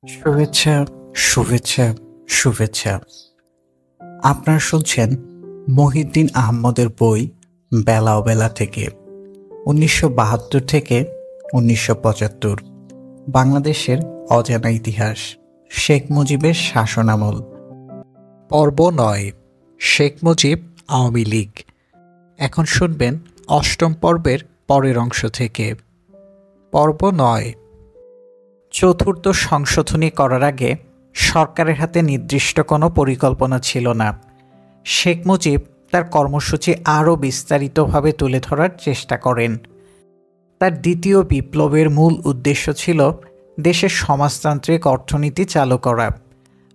শুভেচ্ছা, শুভেচ্ছা, শুভেচ্ছা। আপনারা শুনছেন মহিউদ্দিন আহমদের বই বেলা অবেলা থেকে ১৯৭২ থেকে ১৯৭৫ বাংলাদেশের অজানা ইতিহাস, শেখ মুজিবের শাসনামল। পর্ব ৯, শেখ মুজিব আওয়ামী লীগ। এখন শুনবেন অষ্টম পর্বের পরের অংশ থেকে। পর্ব ৯। চতুর্থ সংশোধনী করার আগে সরকারের হাতে নির্দিষ্ট কোনো পরিকল্পনা ছিল না। শেখ মুজিব তার কর্মসূচি আরও বিস্তারিতভাবে তুলে ধরার চেষ্টা করেন। তার দ্বিতীয় বিপ্লবের মূল উদ্দেশ্য ছিল দেশের সমাজতান্ত্রিক অর্থনীতি চালু করা।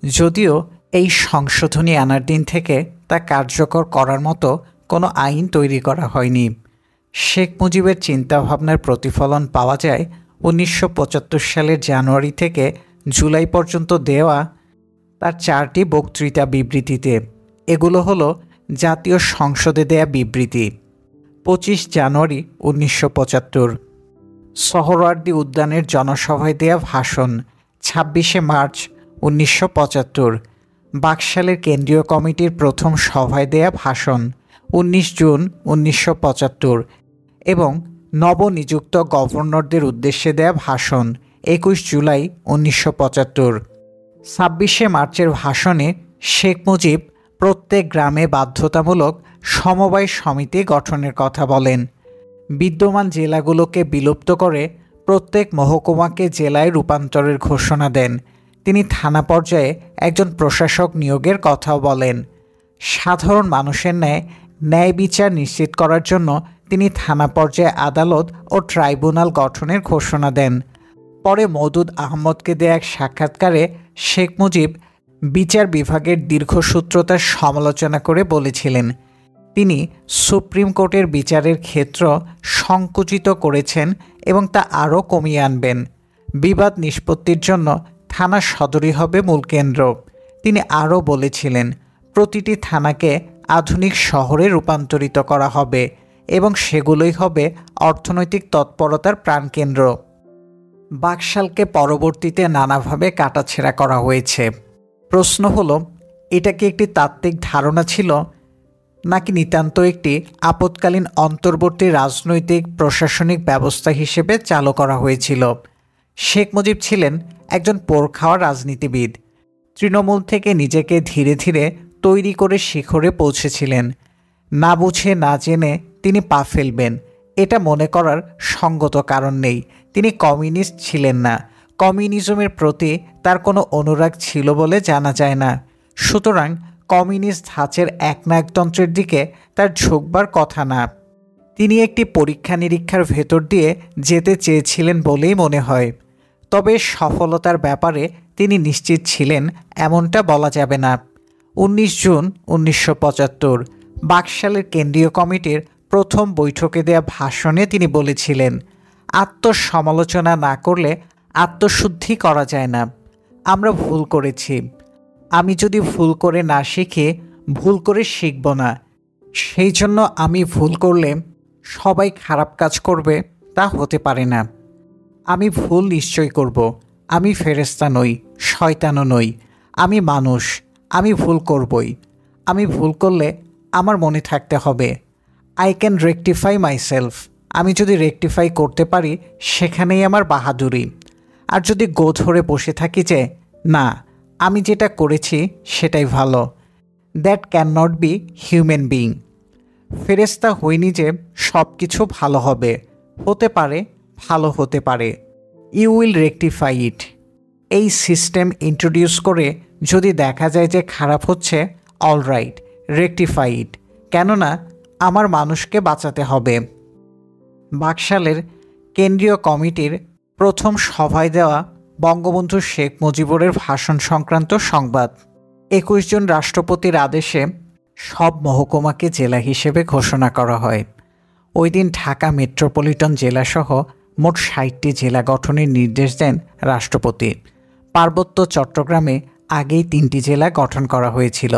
যদিও এই সংশোধনী আনার দিন থেকে তা কার্যকর করার মতো কোনো আইন তৈরি করা হয়নি। শেখ মুজিবের চিন্তাভাবনার প্রতিফলন পাওয়া যায় ১৯৭৫ সালের জানুয়ারি থেকে জুলাই পর্যন্ত দেওয়া তার 4টি বক্তৃতা বিবৃতিতে। এগুলো হলো জাতীয় সংসদে দেয়া বিবৃতি, ২৫ জানুয়ারি ১৯৭৫, সোহরাওয়ার্দী উদ্যানের জনসভায় দেয়া ভাষণ ২৬শে মার্চ ১৯৭৫, বাকশালের কেন্দ্রীয় কমিটির প্রথম সভায় দেয়া ভাষণ ১৯ জুন ১৯৭৫ এবং নবনিযুক্ত গভর্নরদের উদ্দেশ্যে দেয়া ভাষণ ২১ জুলাই ১৯৭৫। ২৬শে মার্চের ভাষণে শেখ মুজিব প্রত্যেক গ্রামে বাধ্যতামূলক সমবায় সমিতি গঠনের কথা বলেন। বিদ্যমান জেলাগুলোকে বিলুপ্ত করে প্রত্যেক মহকুমাকে জেলায় রূপান্তরের ঘোষণা দেন। তিনি থানা পর্যায়ে একজন প্রশাসক নিয়োগের কথাও বলেন। সাধারণ মানুষের ন্যায় বিচার নিশ্চিত করার জন্য তিনি থানা পর্যায়ে আদালত ও ট্রাইব্যুনাল গঠনের ঘোষণা দেন। পরে মওদুদ আহমদকে দেয়া এক সাক্ষাৎকারে শেখ মুজিব বিচার বিভাগের দীর্ঘসূত্রতার সমালোচনা করে বলেছিলেন, তিনি সুপ্রিম কোর্টের বিচারের ক্ষেত্র সংকুচিত করেছেন এবং তা আরও কমিয়ে আনবেন। বিবাদ নিষ্পত্তির জন্য থানা সদরই হবে মূল কেন্দ্র। তিনি আরও বলেছিলেন, প্রতিটি থানাকে আধুনিক শহরে রূপান্তরিত করা হবে এবং সেগুলোই হবে অর্থনৈতিক তৎপরতার প্রাণকেন্দ্র। বাকশালকে পরবর্তীতে নানাভাবে কাটাছেঁড়া করা হয়েছে। প্রশ্ন হলো, এটা কি একটি তাত্ত্বিক ধারণা ছিল নাকি নিতান্ত একটি আপৎকালীন অন্তর্বর্তী রাজনৈতিক প্রশাসনিক ব্যবস্থা হিসেবে চালু করা হয়েছিল? শেখ মুজিব ছিলেন একজন পোড়খাওয়া রাজনীতিবিদ। তৃণমূল থেকে নিজেকে ধীরে ধীরে তৈরি করে শিখরে পৌঁছেছিলেন। না বুঝে না জেনে তিনি পা ফেলবেন, এটা মনে করার সঙ্গত কারণ নেই। তিনি কমিউনিস্ট ছিলেন না। কমিউনিজমের প্রতি তার কোনো অনুরাগ ছিল বলে জানা যায় না। সুতরাং কমিউনিস্ট ধাঁচের একনায়কতন্ত্রের দিকে তার ঝুঁকবার কথা না। তিনি একটি পরীক্ষা নিরীক্ষার ভেতর দিয়ে যেতে চেয়েছিলেন বলেই মনে হয়। তবে সফলতার ব্যাপারে তিনি নিশ্চিত ছিলেন এমনটা বলা যাবে না। ১৯ জুন ১৯৭৫ বাকশালের কেন্দ্রীয় কমিটির প্রথম বৈঠকে দেয়া ভাষণে তিনি বলেছিলেন, আত্মসমালোচনা না করলে আত্মশুদ্ধি করা যায় না। আমরা ভুল করেছি। আমি যদি ভুল করে না শিখি, ভুল করে শিখব না। সেই জন্য আমি ভুল করলে সবাই খারাপ কাজ করবে, তা হতে পারে না। আমি ভুল নিশ্চয় করব। আমি ফেরেশতা নই, শয়তানও নই। আমি মানুষ, আমি ভুল করবই। আমি ভুল করলে আমার মনে থাকতে হবে, আই ক্যান রেকটিফাই মাইসেলফ। আমি যদি রেকটিফাই করতে পারি, সেখানেই আমার বাহাদুরি। আর যদি গো ধরে বসে থাকি যে না, আমি যেটা করেছি সেটাই ভালো, that can not be human being. ফেরেশতা হইনি যে সব কিছু ভালো হবে, হতে পারে, ভালো হতে পারে। ইউ উইল রেকটিফাই ইট। এই সিস্টেম ইন্ট্রোডিউস করে যদি দেখা যায় যে খারাপ হচ্ছে, অল রাইট, রেকটিফাই ইট। কেননা আমার মানুষকে বাঁচাতে হবে। বাকশালের কেন্দ্রীয় কমিটির প্রথম সভায় দেওয়া বঙ্গবন্ধু শেখ মুজিবুরের ভাষণ সংক্রান্ত সংবাদ। ২১ জন রাষ্ট্রপতির আদেশে সব মহকুমাকে জেলা হিসেবে ঘোষণা করা হয়। ওই দিন ঢাকা মেট্রোপলিটন জেলাসহ মোট ৬০টি জেলা গঠনের নির্দেশ দেন রাষ্ট্রপতি। পার্বত্য চট্টগ্রামে আগেই ৩টি জেলা গঠন করা হয়েছিল।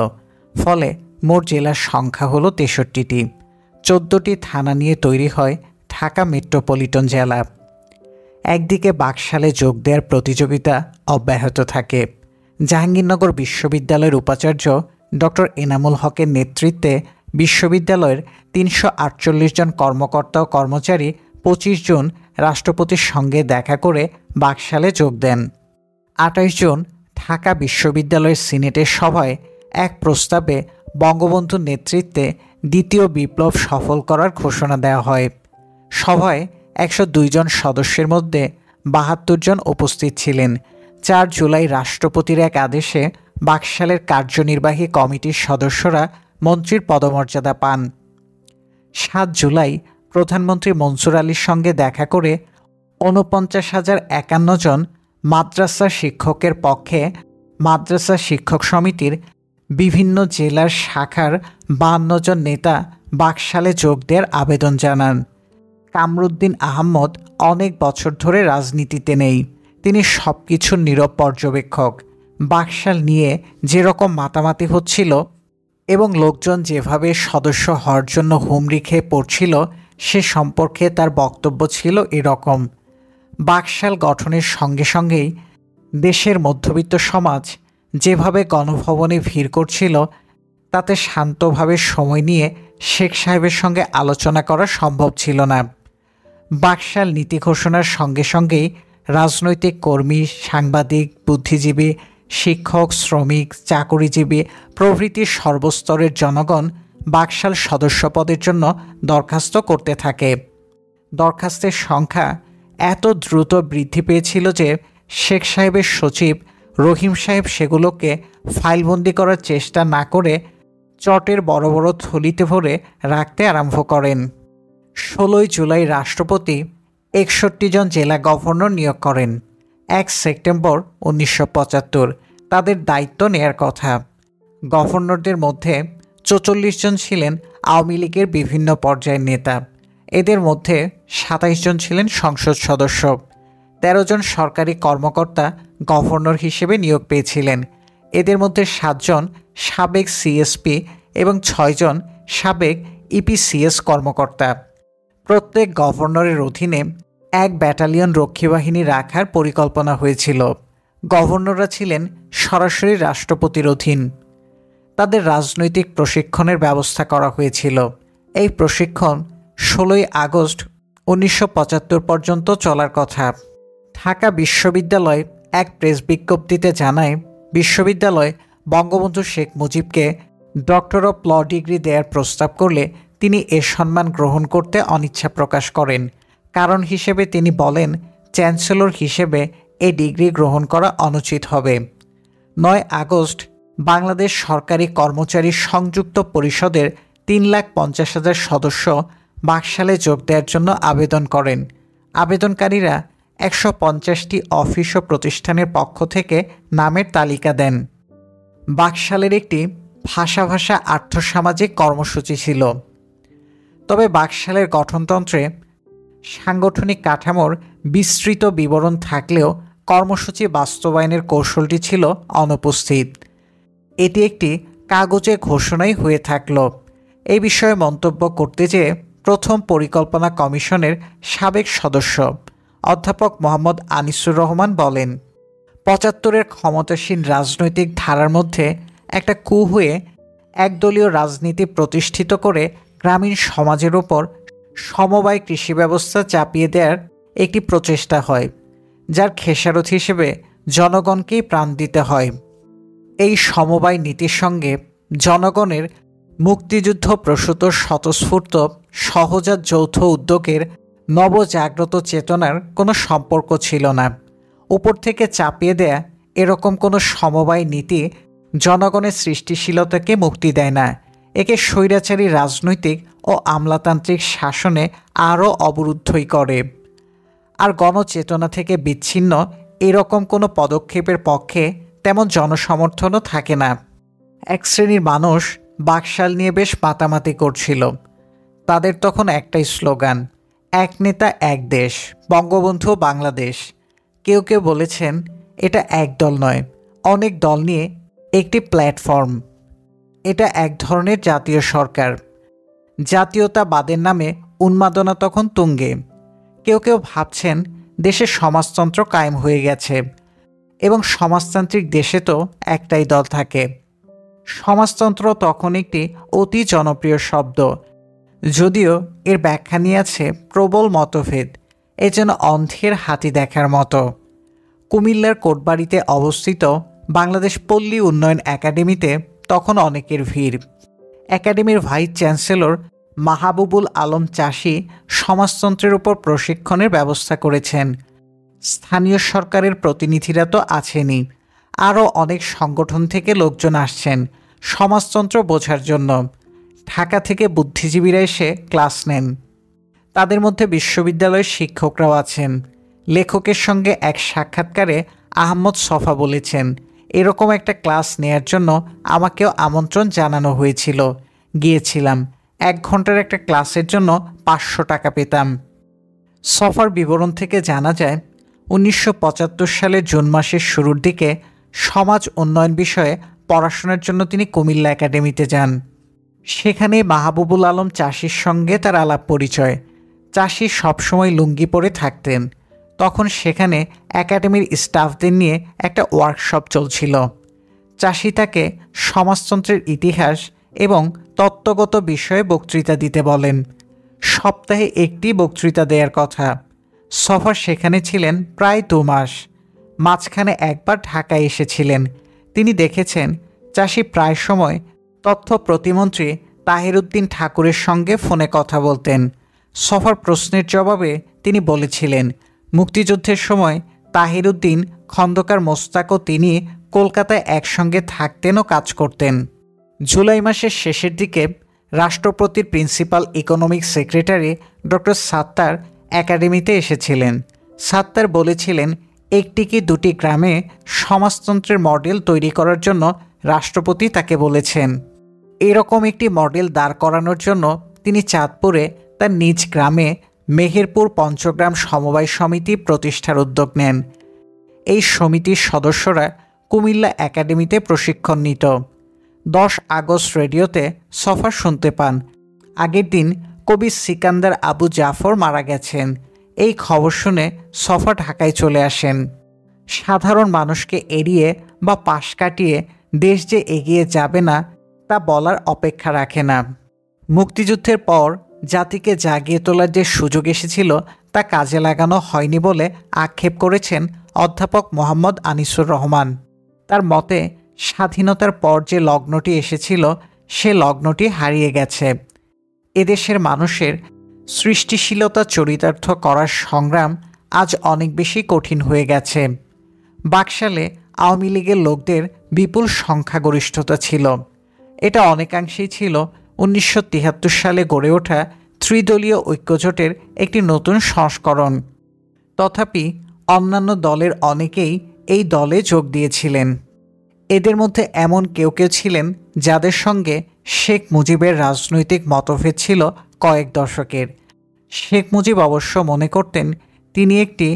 ফলে মোট জেলার সংখ্যা হলো ৬৩টি। ১৪টি থানা নিয়ে তৈরি হয় ঢাকা মেট্রোপলিটন জেলা। একদিকে বাকশালে যোগ দেওয়ার প্রতিযোগিতা অব্যাহত থাকে। জাহাঙ্গীরনগর বিশ্ববিদ্যালয়ের উপাচার্য ডক্টর এনামুল হকের নেতৃত্বে বিশ্ববিদ্যালয়ের ৩৪৮ জন কর্মকর্তা ও কর্মচারী ২৫ জুন রাষ্ট্রপতির সঙ্গে দেখা করে বাকশালে যোগ দেন। ২৮ জুন ঢাকা বিশ্ববিদ্যালয়ের সিনেটের সভায় এক প্রস্তাবে বঙ্গবন্ধুর নেতৃত্বে দ্বিতীয় বিপ্লব সফল করার ঘোষণা দেওয়া হয়। সভায় ১০২ জন সদস্যের মধ্যে ৭২ জন উপস্থিত ছিলেন। ৪ জুলাই রাষ্ট্রপতির এক আদেশে বাকশালের কার্যনির্বাহী কমিটির সদস্যরা মন্ত্রীর পদমর্যাদা পান। ৭ জুলাই প্রধানমন্ত্রী মনসুর আলীর সঙ্গে দেখা করে ৪৯,০৫১ জন মাদ্রাসা শিক্ষকের পক্ষে মাদ্রাসা শিক্ষক সমিতির বিভিন্ন জেলার শাখার ৫২ জন নেতা বাকশালে যোগ দেওয়ার আবেদন জানান। কামরুদ্দিন আহমদ অনেক বছর ধরে রাজনীতিতে নেই, তিনি সব কিছুর নীরব পর্যবেক্ষক। বাকশাল নিয়ে যেরকম মাতামাতি হচ্ছিল এবং লোকজন যেভাবে সদস্য হওয়ার জন্য হুমড়ি খেয়ে পড়ছিল সে সম্পর্কে তার বক্তব্য ছিল এরকম: বাকশাল গঠনের সঙ্গে সঙ্গেই দেশের মধ্যবিত্ত সমাজ যেভাবে গণভবনে ভিড় করছিল তাতে শান্তভাবে সময় নিয়ে শেখ সাহেবের সঙ্গে আলোচনা করা সম্ভব ছিল না। বাকশাল নীতি ঘোষণার সঙ্গে সঙ্গেই রাজনৈতিক কর্মী, সাংবাদিক, বুদ্ধিজীবী, শিক্ষক, শ্রমিক, চাকুরিজীবী প্রভৃতির সর্বস্তরের জনগণ বাকশাল সদস্যপদের জন্য দরখাস্ত করতে থাকে। দরখাস্তের সংখ্যা এত দ্রুত বৃদ্ধি পেয়েছিল যে শেখ সাহেবের সচিব রহিম সাহেব সেগুলোকে ফাইলবন্দি করার চেষ্টা না করে চটের বড় বড় থলিতে ভরে রাখতে আরম্ভ করেন। ১৬ জুলাই রাষ্ট্রপতি ৬১ জন জেলা গভর্নর নিয়োগ করেন। ১ সেপ্টেম্বর ১৯৭৫ তাদের দায়িত্ব নেয়ার কথা। গভর্নরদের মধ্যে ৪৪ জন ছিলেন আওয়ামী লীগের বিভিন্ন পর্যায়ের নেতা। এদের মধ্যে ২৭ জন ছিলেন সংসদ সদস্য। ১৩ জন সরকারি কর্মকর্তা গভর্নর হিসেবে নিয়োগ পেয়েছিলেন। এদের মধ্যে ৭ জন সাবেক সিএসপি এবং ৬ জন সাবেক ইপিসিএস কর্মকর্তা। প্রত্যেক গভর্নরের অধীনে এক ব্যাটালিয়ন রক্ষীবাহিনী রাখার পরিকল্পনা হয়েছিল। গভর্নররা ছিলেন সরাসরি রাষ্ট্রপতির অধীন। তাদের রাজনৈতিক প্রশিক্ষণের ব্যবস্থা করা হয়েছিল। এই প্রশিক্ষণ ১৬ আগস্ট ১৯৭৫ পর্যন্ত চলার কথা। ঢাকা বিশ্ববিদ্যালয় এক প্রেস বিজ্ঞপ্তিতে জানায়, বিশ্ববিদ্যালয় বঙ্গবন্ধু শেখ মুজিবকে ডক্টর অব ল ডিগ্রি দেওয়ার প্রস্তাব করলে তিনি এ সম্মান গ্রহণ করতে অনিচ্ছা প্রকাশ করেন। কারণ হিসেবে তিনি বলেন, চ্যান্সেলর হিসেবে এ ডিগ্রি গ্রহণ করা অনুচিত হবে। ৯ আগস্ট বাংলাদেশ সরকারি কর্মচারী সংযুক্ত পরিষদের ৩,৫০,০০০ সদস্য বাকশালে যোগ দেওয়ার জন্য আবেদন করেন। আবেদনকারীরা ১৫০টি অফিস ও প্রতিষ্ঠানের পক্ষ থেকে নামের তালিকা দেন। বাকশালের একটি ভাষা আর্থসামাজিক কর্মসূচি ছিল। তবে বাকশালের গঠনতন্ত্রে সাংগঠনিক কাঠামোর বিস্তৃত বিবরণ থাকলেও কর্মসূচি বাস্তবায়নের কৌশলটি ছিল অনুপস্থিত। এটি একটি কাগজে ঘোষণাই হয়ে থাকল। এই বিষয়ে মন্তব্য করতে যেয়ে প্রথম পরিকল্পনা কমিশনের সাবেক সদস্য অধ্যাপক মোহাম্মদ আনিসুর রহমান বলেন, ৭৫-এর ক্ষমতাসীন রাজনৈতিক ধারার মধ্যে একটা কু হয়ে একদলীয় রাজনীতি প্রতিষ্ঠিত করে গ্রামীণ সমাজের ওপর সমবায় কৃষি ব্যবস্থা চাপিয়ে দেওয়ার একটি প্রচেষ্টা হয়, যার খেসারত হিসেবে জনগণকেই প্রাণ দিতে হয়। এই সমবায় নীতির সঙ্গে জনগণের মুক্তিযুদ্ধ প্রসূত স্বতঃস্ফূর্ত সহজাত যৌথ উদ্যোগের নবজাগ্রত চেতনার কোনো সম্পর্ক ছিল না। উপর থেকে চাপিয়ে দেয়া এরকম কোনো সমবায় নীতি জনগণের সৃষ্টিশীলতাকে মুক্তি দেয় না, একে স্বৈরাচারী রাজনৈতিক ও আমলাতান্ত্রিক শাসনে আরও অবরুদ্ধই করে। আর গণচেতনা থেকে বিচ্ছিন্ন এরকম কোনো পদক্ষেপের পক্ষে তেমন জনসমর্থনও থাকে না। এক শ্রেণীর মানুষ বাকশাল নিয়ে বেশ মাতামাতি করছিল। তাদের তখন একটাই স্লোগান, এক নেতা এক দেশ, বঙ্গবন্ধু বাংলাদেশ। কেউ কেউ বলেছেন এটা এক দল নয়, অনেক দল নিয়ে একটি প্ল্যাটফর্ম। এটা এক ধরনের জাতীয় সরকার। জাতীয়তাবাদের নামে উন্মাদনা তখন তুঙ্গে। কেউ কেউ ভাবছেন দেশে সমাজতন্ত্র কায়েম হয়ে গেছে এবং সমাজতান্ত্রিক দেশে তো একটাই দল থাকে। সমাজতন্ত্র তখন একটি অতি জনপ্রিয় শব্দ, যদিও এর ব্যাখ্যা নিয়ে আছে প্রবল মতভেদ। এ যেন অন্ধের হাতি দেখার মতো। কুমিল্লার কোটবাড়িতে অবস্থিত বাংলাদেশ পল্লী উন্নয়ন একাডেমিতে তখন অনেকের ভিড়। একাডেমির ভাইস চ্যান্সেলর মাহবুবুল আলম চাষী সমাজতন্ত্রের উপর প্রশিক্ষণের ব্যবস্থা করেছেন। স্থানীয় সরকারের প্রতিনিধিরা তো আছেনই, আরও অনেক সংগঠন থেকে লোকজন আসছেন সমাজতন্ত্র বোঝার জন্য। ঢাকা থেকে বুদ্ধিজীবীরা এসে ক্লাস নেন। তাদের মধ্যে বিশ্ববিদ্যালয়ের শিক্ষকরাও আছেন। লেখকের সঙ্গে এক সাক্ষাৎকারে আহমদ ছফা বলেছেন, এরকম একটা ক্লাস নেয়ার জন্য আমাকেও আমন্ত্রণ জানানো হয়েছিল। গিয়েছিলাম। 1 ঘন্টার একটা ক্লাসের জন্য 500 টাকা পেতাম। ছফার বিবরণ থেকে জানা যায় 1975 সালের জুন মাসের শুরুর দিকে সমাজ উন্নয়ন বিষয়ে পড়াশোনার জন্য তিনি কুমিল্লা একাডেমিতে যান। সেখানে মাহবুবুল আলম চাষীর সঙ্গে তার আলাপ পরিচয়। চাষী সবসময় লুঙ্গি পরে থাকতেন। তখন সেখানে একাডেমির স্টাফদের নিয়ে একটা ওয়ার্কশপ চলছিল। চাষী তাকে সমাজতন্ত্রের ইতিহাস এবং তত্ত্বগত বিষয়ে বক্তৃতা দিতে বলেন। সপ্তাহে একটি বক্তৃতা দেওয়ার কথা। ছফা সেখানে ছিলেন প্রায় 2 মাস। মাঝখানে একবার ঢাকায় এসেছিলেন। তিনি দেখেছেন চাষী প্রায় সময় তথ্য প্রতিমন্ত্রী তাহির উদ্দিন ঠাকুরের সঙ্গে ফোনে কথা বলতেন। ছফার প্রশ্নের জবাবে তিনি বলেছিলেন, মুক্তিযুদ্ধের সময় তাহির উদ্দিন, খন্দকার মোস্তাক ও তিনি কলকাতায় একসঙ্গে থাকতেন ও কাজ করতেন। জুলাই মাসের শেষের দিকে রাষ্ট্রপতির principal economic secretary doctor Sattar একাডেমিতে এসেছিলেন। সাত্তার বলেছিলেন, 1টি কি 2টি গ্রামে সমাজতন্ত্রের মডেল তৈরি করার জন্য রাষ্ট্রপতি তাকে বলেছেন। এরকম একটি মডেল দাঁড় করানোর জন্য তিনি চাঁদপুরে তার নিজ গ্রামে মেহেরপুর পঞ্চগ্রাম সমবায় সমিতি প্রতিষ্ঠার উদ্যোগ নেন। এই সমিতির সদস্যরা কুমিল্লা একাডেমিতে প্রশিক্ষণ নিত। 10 আগস্ট রেডিওতে ছফা শুনতে পান, আগের দিন কবি সিকান্দার আবু জাফর মারা গেছেন। এই খবর শুনে ছফা ঢাকায় চলে আসেন। সাধারণ মানুষকে এড়িয়ে বা পাশ কাটিয়ে দেশ যে এগিয়ে যাবে না তা বলার অপেক্ষা রাখে না। মুক্তিযুদ্ধের পর জাতিকে জাগিয়ে তোলার যে সুযোগ এসেছিল তা কাজে লাগানো হয়নি বলে আক্ষেপ করেছেন অধ্যাপক মোহাম্মদ আনিসুর রহমান। তার মতে, স্বাধীনতার পর যে লগ্নটি এসেছিল সে লগ্নটি হারিয়ে গেছে। এদেশের মানুষের সৃষ্টিশীলতা চরিতার্থ করার সংগ্রাম আজ অনেক বেশি কঠিন হয়ে গেছে। বাকশালে আওয়ামী লীগের লোকদের বিপুল সংখ্যাগরিষ্ঠতা ছিল। এটা অনেকাংশেই ছিল 1973 সালে গড়ে ওঠা ত্রিদলীয় ঐক্যজোটের একটি নতুন সংস্করণ। তথাপি অন্যান্য দলের অনেকেই এই দলে যোগ দিয়েছিলেন। এদের মধ্যে এমন কেউ কেউ ছিলেন যাদের সঙ্গে শেখ মুজিবের রাজনৈতিক মতভেদ ছিল কয়েক দশকের। শেখ মুজিব অবশ্য মনে করতেন তিনি একটি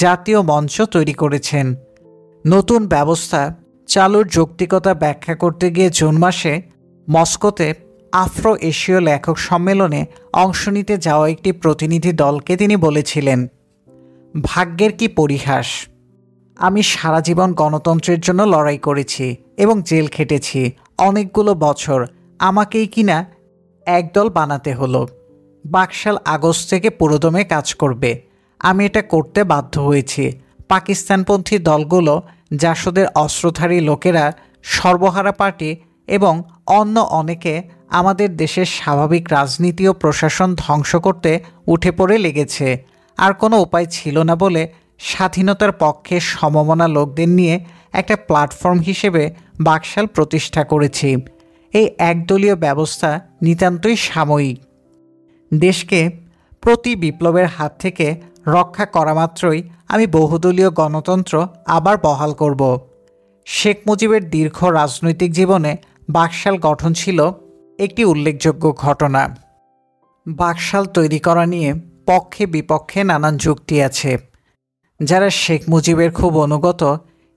জাতীয় মঞ্চ তৈরি করেছেন। নতুন ব্যবস্থা চালুর যৌক্তিকতা ব্যাখ্যা করতে গিয়ে জুন মাসে মস্কোতে আফ্রো এশীয় লেখক সম্মেলনে অংশ নিতে যাওয়া একটি প্রতিনিধি দলকে তিনি বলেছিলেন, ভাগ্যের কি পরিহাস! আমি সারা জীবন গণতন্ত্রের জন্য লড়াই করেছি এবং জেল খেটেছি অনেকগুলো বছর। আমাকেই কিনা একদল বানাতে হলো। বাকশাল আগস্ট থেকে পুরোদমে কাজ করবে। আমি এটা করতে বাধ্য হয়েছি। পাকিস্তানপন্থী দলগুলো, জাসদের অস্ত্রধারী লোকেরা, সর্বহারা পার্টি এবং অন্য অনেকে আমাদের দেশের স্বাভাবিক রাজনীতি ও প্রশাসন ধ্বংস করতে উঠে পড়ে লেগেছে। আর কোনো উপায় ছিল না বলে স্বাধীনতার পক্ষে সমমনা লোকদের নিয়ে একটা প্ল্যাটফর্ম হিসেবে বাকশাল প্রতিষ্ঠা করেছি। এই একদলীয় ব্যবস্থা নিতান্তই সাময়িক। দেশকে প্রতি বিপ্লবের হাত থেকে রক্ষা করা মাত্রই আমি বহুদলীয় গণতন্ত্র আবার বহাল করব। শেখ মুজিবের দীর্ঘ রাজনৈতিক জীবনে বাকশাল গঠন ছিল একটি উল্লেখযোগ্য ঘটনা। বাকশাল তৈরি করা নিয়ে পক্ষে বিপক্ষে নানান যুক্তি আছে। যারা শেখ মুজিবের খুব অনুগত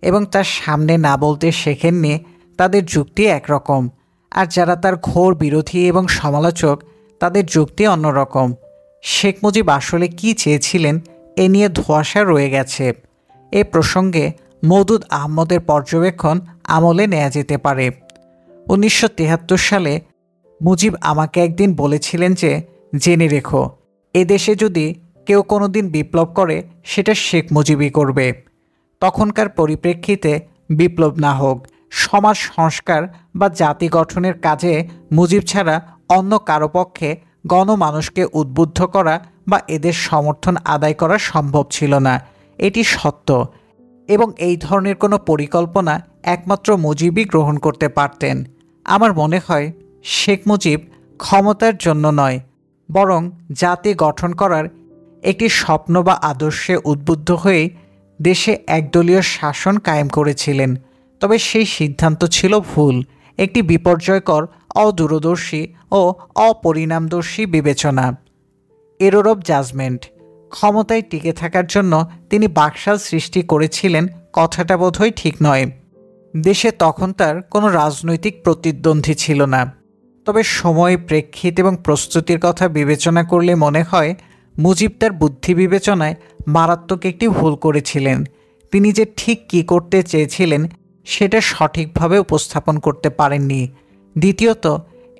এবং তার সামনে না বলতে শেখেননি তাদের যুক্তি একরকম, আর যারা তার ঘোর বিরোধী এবং সমালোচক তাদের যুক্তি অন্যরকম। শেখ মুজিব আসলে কী চেয়েছিলেন এ নিয়ে ধোঁয়াশা রয়ে গেছে। এ প্রসঙ্গে মওদুদ আহমদের পর্যবেক্ষণ আমলে নেওয়া যেতে পারে। 1973 সালে মুজিব আমাকে একদিন বলেছিলেন যে, জেনে রেখো, এদেশে যদি কেউ কোনোদিন বিপ্লব করে সেটা শেখ মুজিবই করবে। তখনকার পরিপ্রেক্ষিতে বিপ্লব না হোক, সমাজ সংস্কার বা জাতি গঠনের কাজে মুজিব ছাড়া অন্য কারো পক্ষে গণমানুষকে উদ্বুদ্ধ করা বা এদের সমর্থন আদায় করা সম্ভব ছিল না। এটি সত্য, এবং এই ধরনের কোনো পরিকল্পনা একমাত্র মুজিবই গ্রহণ করতে পারতেন। আমার মনে হয় শেখ মুজিব ক্ষমতার জন্য নয়, বরং জাতি গঠন করার একটি স্বপ্ন বা আদর্শে উদ্বুদ্ধ হয়েই দেশে একদলীয় শাসন কায়েম করেছিলেন। তবে সেই সিদ্ধান্ত ছিল ভুল, একটি বিপর্যয়কর, অদূরদর্শী ও অপরিণামদর্শী বিবেচনা। Error of judgement. ক্ষমতায় টিকে থাকার জন্য তিনি বাকশাল সৃষ্টি করেছিলেন, কথাটা বোধহয় ঠিক নয়। দেশে তখন তার কোনো রাজনৈতিক প্রতিদ্বন্দ্বী ছিল না। তবে সময়, প্রেক্ষিত এবং প্রস্তুতির কথা বিবেচনা করলে মনে হয় মুজিব তার বুদ্ধি বিবেচনায় মারাত্মক একটি ভুল করেছিলেন। তিনি যে ঠিক কী করতে চেয়েছিলেন সেটা সঠিকভাবে উপস্থাপন করতে পারেননি। দ্বিতীয়ত,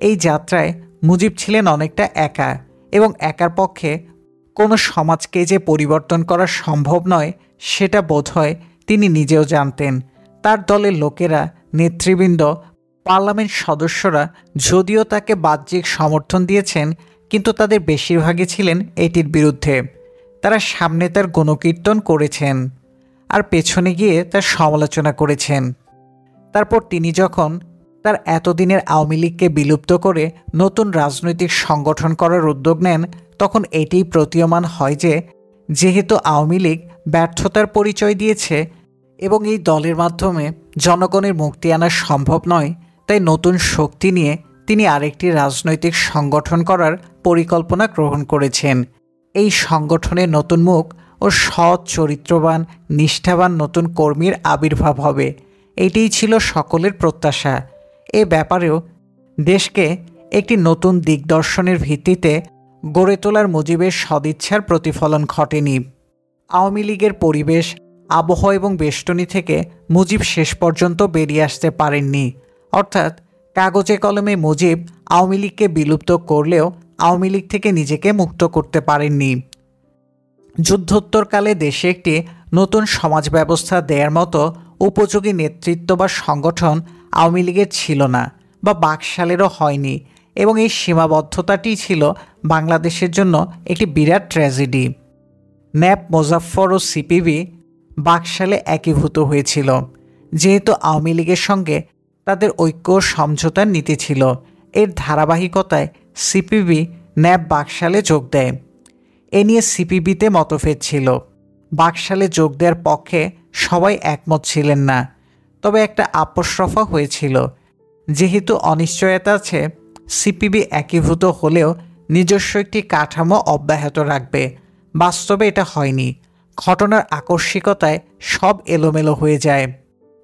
এই যাত্রায় মুজিব ছিলেন অনেকটা একা, এবং একার পক্ষে কোনো সমাজকে যে পরিবর্তন করা সম্ভব নয় সেটা বোধহয় তিনি নিজেও জানতেন। তার দলের লোকেরা, নেতৃবৃন্দ, পার্লামেন্ট সদস্যরা যদিও তাকে বাহ্যিক সমর্থন দিয়েছেন, কিন্তু তাদের বেশিরভাগই ছিলেন এটির বিরুদ্ধে। তারা সামনে তার গুণকীর্তন করেছেন আর পেছনে গিয়ে তার সমালোচনা করেছেন। তারপর তিনি যখন তার এতদিনের আওয়ামী লীগকে বিলুপ্ত করে নতুন রাজনৈতিক সংগঠন করার উদ্যোগ নেন, তখন এটিই প্রতীয়মান হয় যে যেহেতু আওয়ামী লীগ ব্যর্থতার পরিচয় দিয়েছে এবং এই দলের মাধ্যমে জনগণের মুক্তি আনা সম্ভব নয়, তাই নতুন শক্তি নিয়ে তিনি আরেকটি রাজনৈতিক সংগঠন করার পরিকল্পনা গ্রহণ করেছেন। এই সংগঠনের নতুন মুখ ও সৎ, চরিত্রবান, নিষ্ঠাবান নতুন কর্মীর আবির্ভাব হবে, এটিই ছিল সকলের প্রত্যাশা। এ ব্যাপারেও দেশকে একটি নতুন দিগদর্শনের ভিত্তিতে গড়ে তোলার মুজিবের সদিচ্ছার প্রতিফলন ঘটেনি। আওয়ামী লীগের পরিবেশ, আবহাওয়া এবং বেষ্টনী থেকে মুজিব শেষ পর্যন্ত বেরিয়ে আসতে পারেননি। অর্থাৎ কাগজে কলমে মুজিব আওয়ামী লীগকে বিলুপ্ত করলেও আওয়ামী লীগ থেকে নিজেকে মুক্ত করতে পারেননি। যুদ্ধোত্তরকালে দেশে একটি নতুন সমাজ ব্যবস্থা দেওয়ার মতো উপযোগী নেতৃত্ব বা সংগঠন আওয়ামী লীগের ছিল না, বা বাকশালেরও হয়নি, এবং এই সীমাবদ্ধতাটিই ছিল বাংলাদেশের জন্য একটি বিরাট ট্র্যাজেডি। ন্যাপ, মোজাফফর ও সিপিবি বাকশালে একীভূত হয়েছিল। যেহেতু আওয়ামী লীগের সঙ্গে তাদের ঐক্য সমঝোতার নীতি ছিল, এর ধারাবাহিকতায় সিপিবি ন্যাপ বাকশালে যোগ দেয়। এ নিয়ে সিপিবিতে মতভেদ ছিল। বাকশালে যোগ দেওয়ার পক্ষে সবাই একমত ছিলেন না, তবে একটা আপোস রফা হয়েছিল। যেহেতু অনিশ্চয়তা আছে, সিপিবি একীভূত হলেও নিজস্ব একটি কাঠামো অব্যাহত রাখবে। বাস্তবে এটা হয়নি। ঘটনার আকস্মিকতায় সব এলোমেলো হয়ে যায়।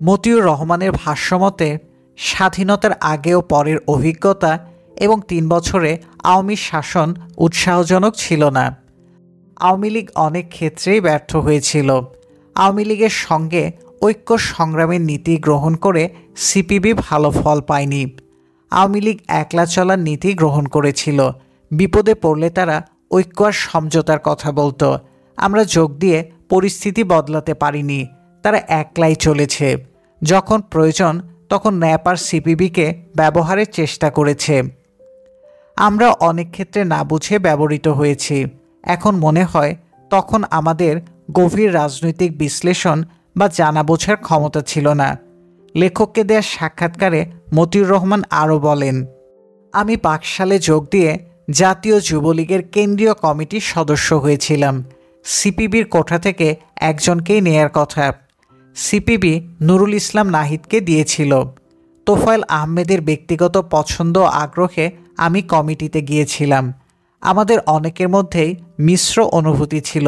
মতিউর রহমানের ভাষ্যমতে স্বাধীনতার আগে ও পরের অভিজ্ঞতা এবং 3 বছরে আওয়ামী শাসন উৎসাহজনক ছিল না। আওয়ামী লীগ অনেক ক্ষেত্রেই ব্যর্থ হয়েছিল। আওয়ামী লীগের সঙ্গে ঐক্য সংগ্রামের নীতি গ্রহণ করে সিপিবি ভালো ফল পায়নি। আওয়ামী লীগ একলা চলার নীতি গ্রহণ করেছিল। বিপদে পড়লে তারা ঐক্য আর সমঝোতার কথা বলতো। আমরা যোগ দিয়ে পরিস্থিতি বদলাতে পারিনি, তারা একলাই চলেছে। যখন প্রয়োজন তখন ন্যাপ আর সিপিবিকে ব্যবহারের চেষ্টা করেছে। আমরা অনেক ক্ষেত্রে না বুঝে ব্যবহৃত হয়েছি। এখন মনে হয় তখন আমাদের গভীর রাজনৈতিক বিশ্লেষণ বা জানা বোঝার ক্ষমতা ছিল না। লেখককে দেয়া সাক্ষাৎকারে মতিউর রহমান আরও বলেন, আমি বাকশালে যোগ দিয়ে জাতীয় যুবলীগের কেন্দ্রীয় কমিটির সদস্য হয়েছিলাম। সিপিবির কোঠা থেকে একজনকেই নেয়ার কথা। সিপিবি নুরুল ইসলাম নাহিদকে দিয়েছিল। তোফায়েল আহমেদের ব্যক্তিগত পছন্দ ও আগ্রহে আমি কমিটিতে গিয়েছিলাম। আমাদের অনেকের মধ্যেই মিশ্র অনুভূতি ছিল।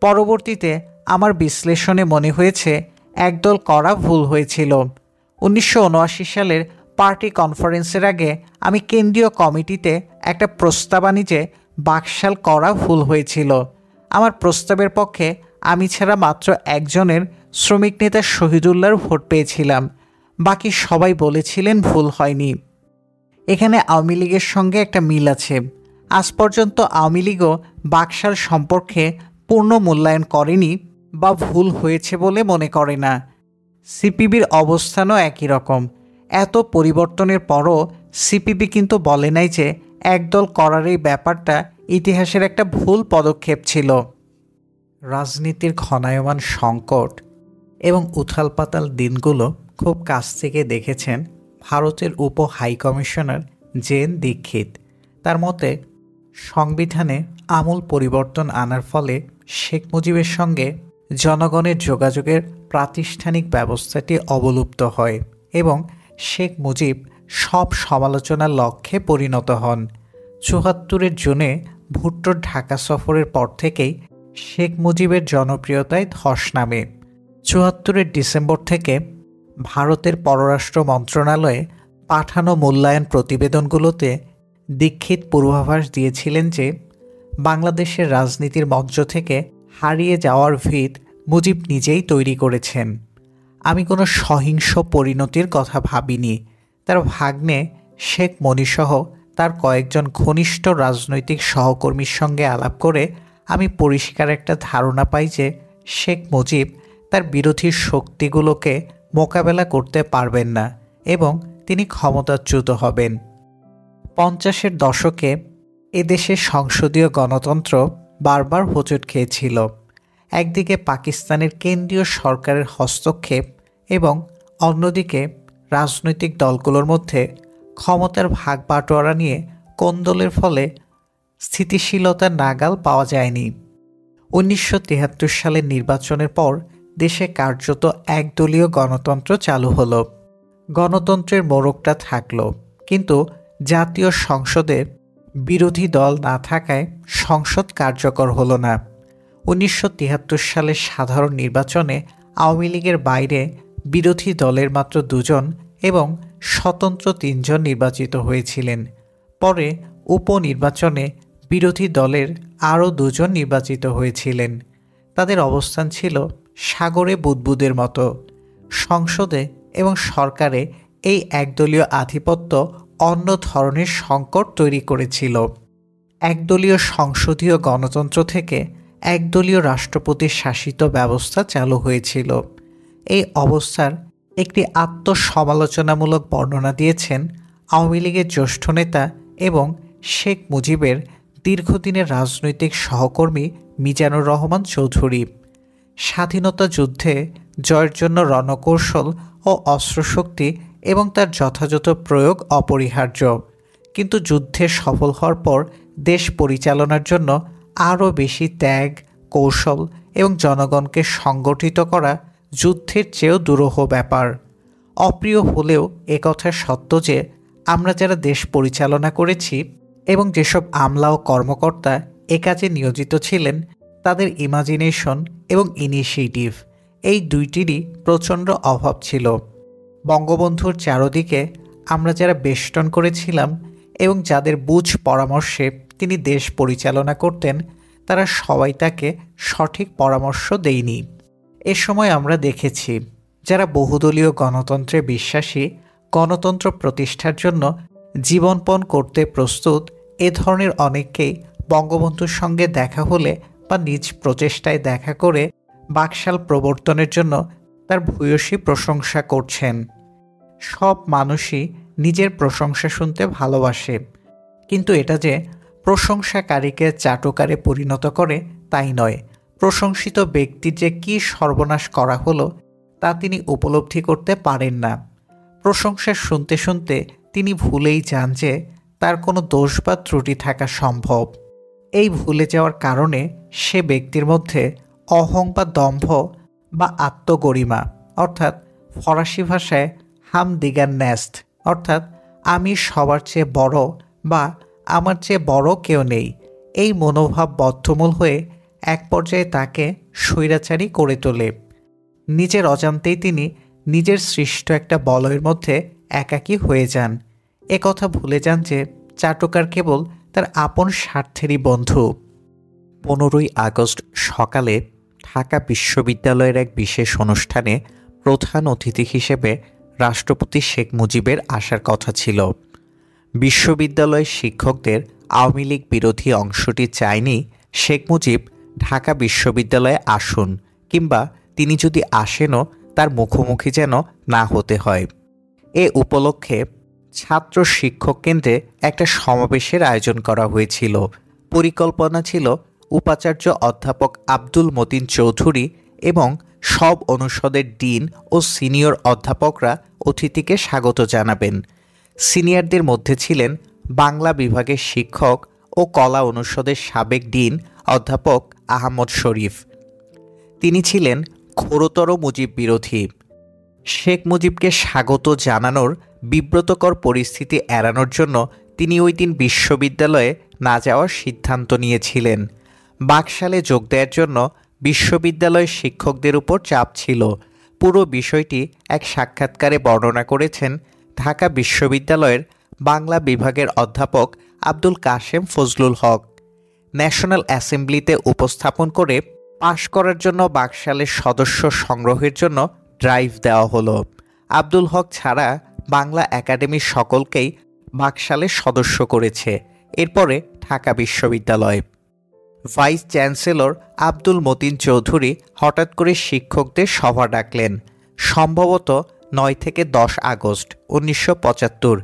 পরবর্তীতে আমার বিশ্লেষণে মনে হয়েছে একদল করা ভুল হয়েছিল। 1979 সালের পার্টি কনফারেন্সের আগে আমি কেন্দ্রীয় কমিটিতে একটা প্রস্তাব আনি যে বাকশাল করা ভুল হয়েছিল। আমার প্রস্তাবের পক্ষে আমি ছাড়া মাত্র একজনের শ্রমিক নেতা শহীদুল্লাহর ভোট পেয়েছিলাম, বাকি সবাই বলেছিলেন ভুল হয়নি। এখানে আওয়ামী লীগের সঙ্গে একটা মিল আছে। আজ পর্যন্ত আওয়ামী লীগও বাকশাল সম্পর্কে পূর্ণ মূল্যায়ন করেনি বা ভুল হয়েছে বলে মনে করে না। সিপিবির অবস্থানও একই রকম। এত পরিবর্তনের পরও সিপিবি কিন্তু বলে নাই যে একদল করার এই ব্যাপারটা ইতিহাসের একটা ভুল পদক্ষেপ ছিল। রাজনীতির ঘনায়মান সংকট এবং উথালপাতাল দিনগুলো খুব কাছ থেকে দেখেছেন ভারতের উপ হাইকমিশনার জেন দীক্ষিত। তার মতে, সংবিধানে আমূল পরিবর্তন আনার ফলে শেখ মুজিবের সঙ্গে জনগণের যোগাযোগের প্রাতিষ্ঠানিক ব্যবস্থাটি অবলুপ্ত হয় এবং শেখ মুজিব সব সমালোচনার লক্ষ্যে পরিণত হন। ৭৪ জুনে ভুট্টোর ঢাকা সফরের পর থেকেই শেখ মুজিবের জনপ্রিয়তায় ধস নামে। ৭৪ ডিসেম্বর থেকে ভারতের পররাষ্ট্র মন্ত্রণালয়ে পাঠানো মূল্যায়ন প্রতিবেদনগুলোতে দীক্ষিত পূর্বাভাস দিয়েছিলেন যে বাংলাদেশের রাজনীতির মঞ্চ থেকে হারিয়ে যাওয়ার ভিত মুজিব নিজেই তৈরি করেছেন। আমি কোনো সহিংস পরিণতির কথা ভাবিনি। তার ভাগ্নে শেখ মনিসহ তার কয়েকজন ঘনিষ্ঠ রাজনৈতিক সহকর্মীর সঙ্গে আলাপ করে আমি পরিষ্কার একটা ধারণা পাই যে শেখ মুজিব তার বিরোধী শক্তিগুলোকে মোকাবেলা করতে পারবেন না এবং তিনি ক্ষমতাচ্যুত হবেন। ৫০-এর দশকে এদেশে সংসদীয় গণতন্ত্র বারবার হোঁচট খেয়েছিল। একদিকে পাকিস্তানের কেন্দ্রীয় সরকারের হস্তক্ষেপ এবং অন্যদিকে রাজনৈতিক দলগুলোর মধ্যে ক্ষমতার ভাগ বাটোয়ারা নিয়ে কোন্দলের ফলে স্থিতিশীলতার নাগাল পাওয়া যায়নি। ১৯৭৩ সালের নির্বাচনের পর দেশে কার্যত একদলীয় গণতন্ত্র চালু হলো। গণতন্ত্রের মোড়কটা থাকলো, কিন্তু জাতীয় সংসদে বিরোধী দল না থাকায় সংসদ কার্যকর হলো না। ১৯৭৩ সালের সাধারণ নির্বাচনে আওয়ামী লীগের বাইরে বিরোধী দলের মাত্র ২ জন এবং স্বতন্ত্র ৩ জন নির্বাচিত হয়েছিলেন। পরে উপনির্বাচনে বিরোধী দলের আরও ২ জন নির্বাচিত হয়েছিলেন। তাদের অবস্থান ছিল সাগরে বুদবুদের মতো। সংসদে এবং সরকারে এই একদলীয় আধিপত্য অন্য ধরনের সংকট তৈরি করেছিল। একদলীয় সংসদীয় গণতন্ত্র থেকে একদলীয় রাষ্ট্রপতির শাসিত ব্যবস্থা চালু হয়েছিল। এই অবস্থার একটি আত্মসমালোচনামূলক বর্ণনা দিয়েছেন আওয়ামী লীগের জ্যেষ্ঠ নেতা এবং শেখ মুজিবের দীর্ঘদিনের রাজনৈতিক সহকর্মী মিজানুর রহমান চৌধুরী। স্বাধীনতা যুদ্ধে জয়ের জন্য রণকৌশল ও অস্ত্রশক্তি এবং তার যথাযথ প্রয়োগ অপরিহার্য, কিন্তু যুদ্ধে সফল হওয়ার পর দেশ পরিচালনার জন্য আরও বেশি ত্যাগ, কৌশল এবং জনগণকে সংগঠিত করা যুদ্ধের চেয়েও দুরূহ ব্যাপার। অপ্রিয় হলেও একথা সত্য যে আমরা যারা দেশ পরিচালনা করেছি এবং যেসব আমলা ও কর্মকর্তা এ কাজে নিয়োজিত ছিলেন, তাদের ইমাজিনেশন এবং ইনিশিয়েটিভ এই দুইটিরই প্রচণ্ড অভাব ছিল। বঙ্গবন্ধুর চারদিকে আমরা যারা বেষ্টন করেছিলাম এবং যাদের বুঝ পরামর্শে তিনি দেশ পরিচালনা করতেন, তারা সবাই তাকে সঠিক পরামর্শ দেয়নি। এ সময় আমরা দেখেছি যারা বহুদলীয় গণতন্ত্রে বিশ্বাসী, গণতন্ত্র প্রতিষ্ঠার জন্য জীবনপণ করতে প্রস্তুত, এ ধরনের অনেককেই বঙ্গবন্ধুর সঙ্গে দেখা হলে বা নিজ প্রচেষ্টায় দেখা করে বাকশাল প্রবর্তনের জন্য তার ভূয়সী প্রশংসা করছেন। সব মানুষই নিজের প্রশংসা শুনতে ভালোবাসে, কিন্তু এটা যে প্রশংসাকারীকে চাটুকারে পরিণত করে তাই নয়। প্রশংসিত ব্যক্তির যে কী সর্বনাশ করা হলো তা তিনি উপলব্ধি করতে পারেন না। প্রশংসা শুনতে শুনতে তিনি ভুলেই যান যে তার কোনো দোষ বা ত্রুটি থাকা সম্ভব। এই ভুলে যাওয়ার কারণে সে ব্যক্তির মধ্যে অহং বা দম্ভ বা আত্মগরিমা, অর্থাৎ ফরাসি ভাষায় হাম দিগার ন্যাস্ট, অর্থাৎ আমি সবার চেয়ে বড় বা আমার চেয়ে বড় কেউ নেই, এই মনোভাব বদ্ধমূল হয়ে এক পর্যায়ে তাকে স্বৈরাচারী করে তোলে। নিজের অজান্তেই তিনি নিজের সৃষ্ট একটা বলয়ের মধ্যে একাকী হয়ে যান। কথা ভুলে যান যে চাটুকার কেবল তার আপন স্বার্থেরই বন্ধু। 15ই আগস্ট সকালে ঢাকা বিশ্ববিদ্যালয়ের এক বিশেষ অনুষ্ঠানে প্রধান অতিথি হিসেবে রাষ্ট্রপতি শেখ মুজিবের আসার কথা ছিল। বিশ্ববিদ্যালয়ের শিক্ষকদের আওয়ামী লীগ বিরোধী অংশটি চায়নি শেখ মুজিব ঢাকা বিশ্ববিদ্যালয়ে আসুন, কিংবা তিনি যদি আসেনও তার মুখোমুখি যেন না হতে হয়। এ উপলক্ষে ছাত্র শিক্ষক কেন্দ্রে একটা সমাবেশের আয়োজন করা হয়েছিল। পরিকল্পনা ছিল উপাচার্য অধ্যাপক আব্দুল মতিন চৌধুরী এবং সব অনুষদের ডিন ও সিনিয়র অধ্যাপকরা অতিথিকে স্বাগত জানাবেন। সিনিয়রদের মধ্যে ছিলেন বাংলা বিভাগের শিক্ষক ও কলা অনুষদের সাবেক ডিন অধ্যাপক আহমদ শরীফ। তিনি ছিলেন ঘোরতর মুজিব বিরোধী। শেখ মুজিবকে স্বাগত জানানোর বিব্রতকর পরিস্থিতি এড়ানোর জন্য তিনি ওই দিন বিশ্ববিদ্যালয়ে না যাওয়ার সিদ্ধান্ত নিয়েছিলেন। বাকশালে যোগ দেওয়ার জন্য বিশ্ববিদ্যালয়ের শিক্ষকদের উপর চাপ ছিল। পুরো বিষয়টি এক সাক্ষাৎকারে বর্ণনা করেছেন ঢাকা বিশ্ববিদ্যালয়ের বাংলা বিভাগের অধ্যাপক আব্দুল কাশেম ফজলুল হক। ন্যাশনাল অ্যাসেম্বলিতে উপস্থাপন করে পাশ করার জন্য বাকশালের সদস্য সংগ্রহের জন্য ড্রাইভ দেওয়া হলো। আব্দুল হক ছাড়া বাংলা একাডেমির সকলকেই বাকশালের সদস্য করেছে। এরপরে ঢাকা বিশ্ববিদ্যালয় ভাইস চ্যান্সেলর আব্দুল মতিন চৌধুরী হঠাৎ করে শিক্ষকদের সভা ডাকলেন। সম্ভবত 9 থেকে 10 আগস্ট 1975।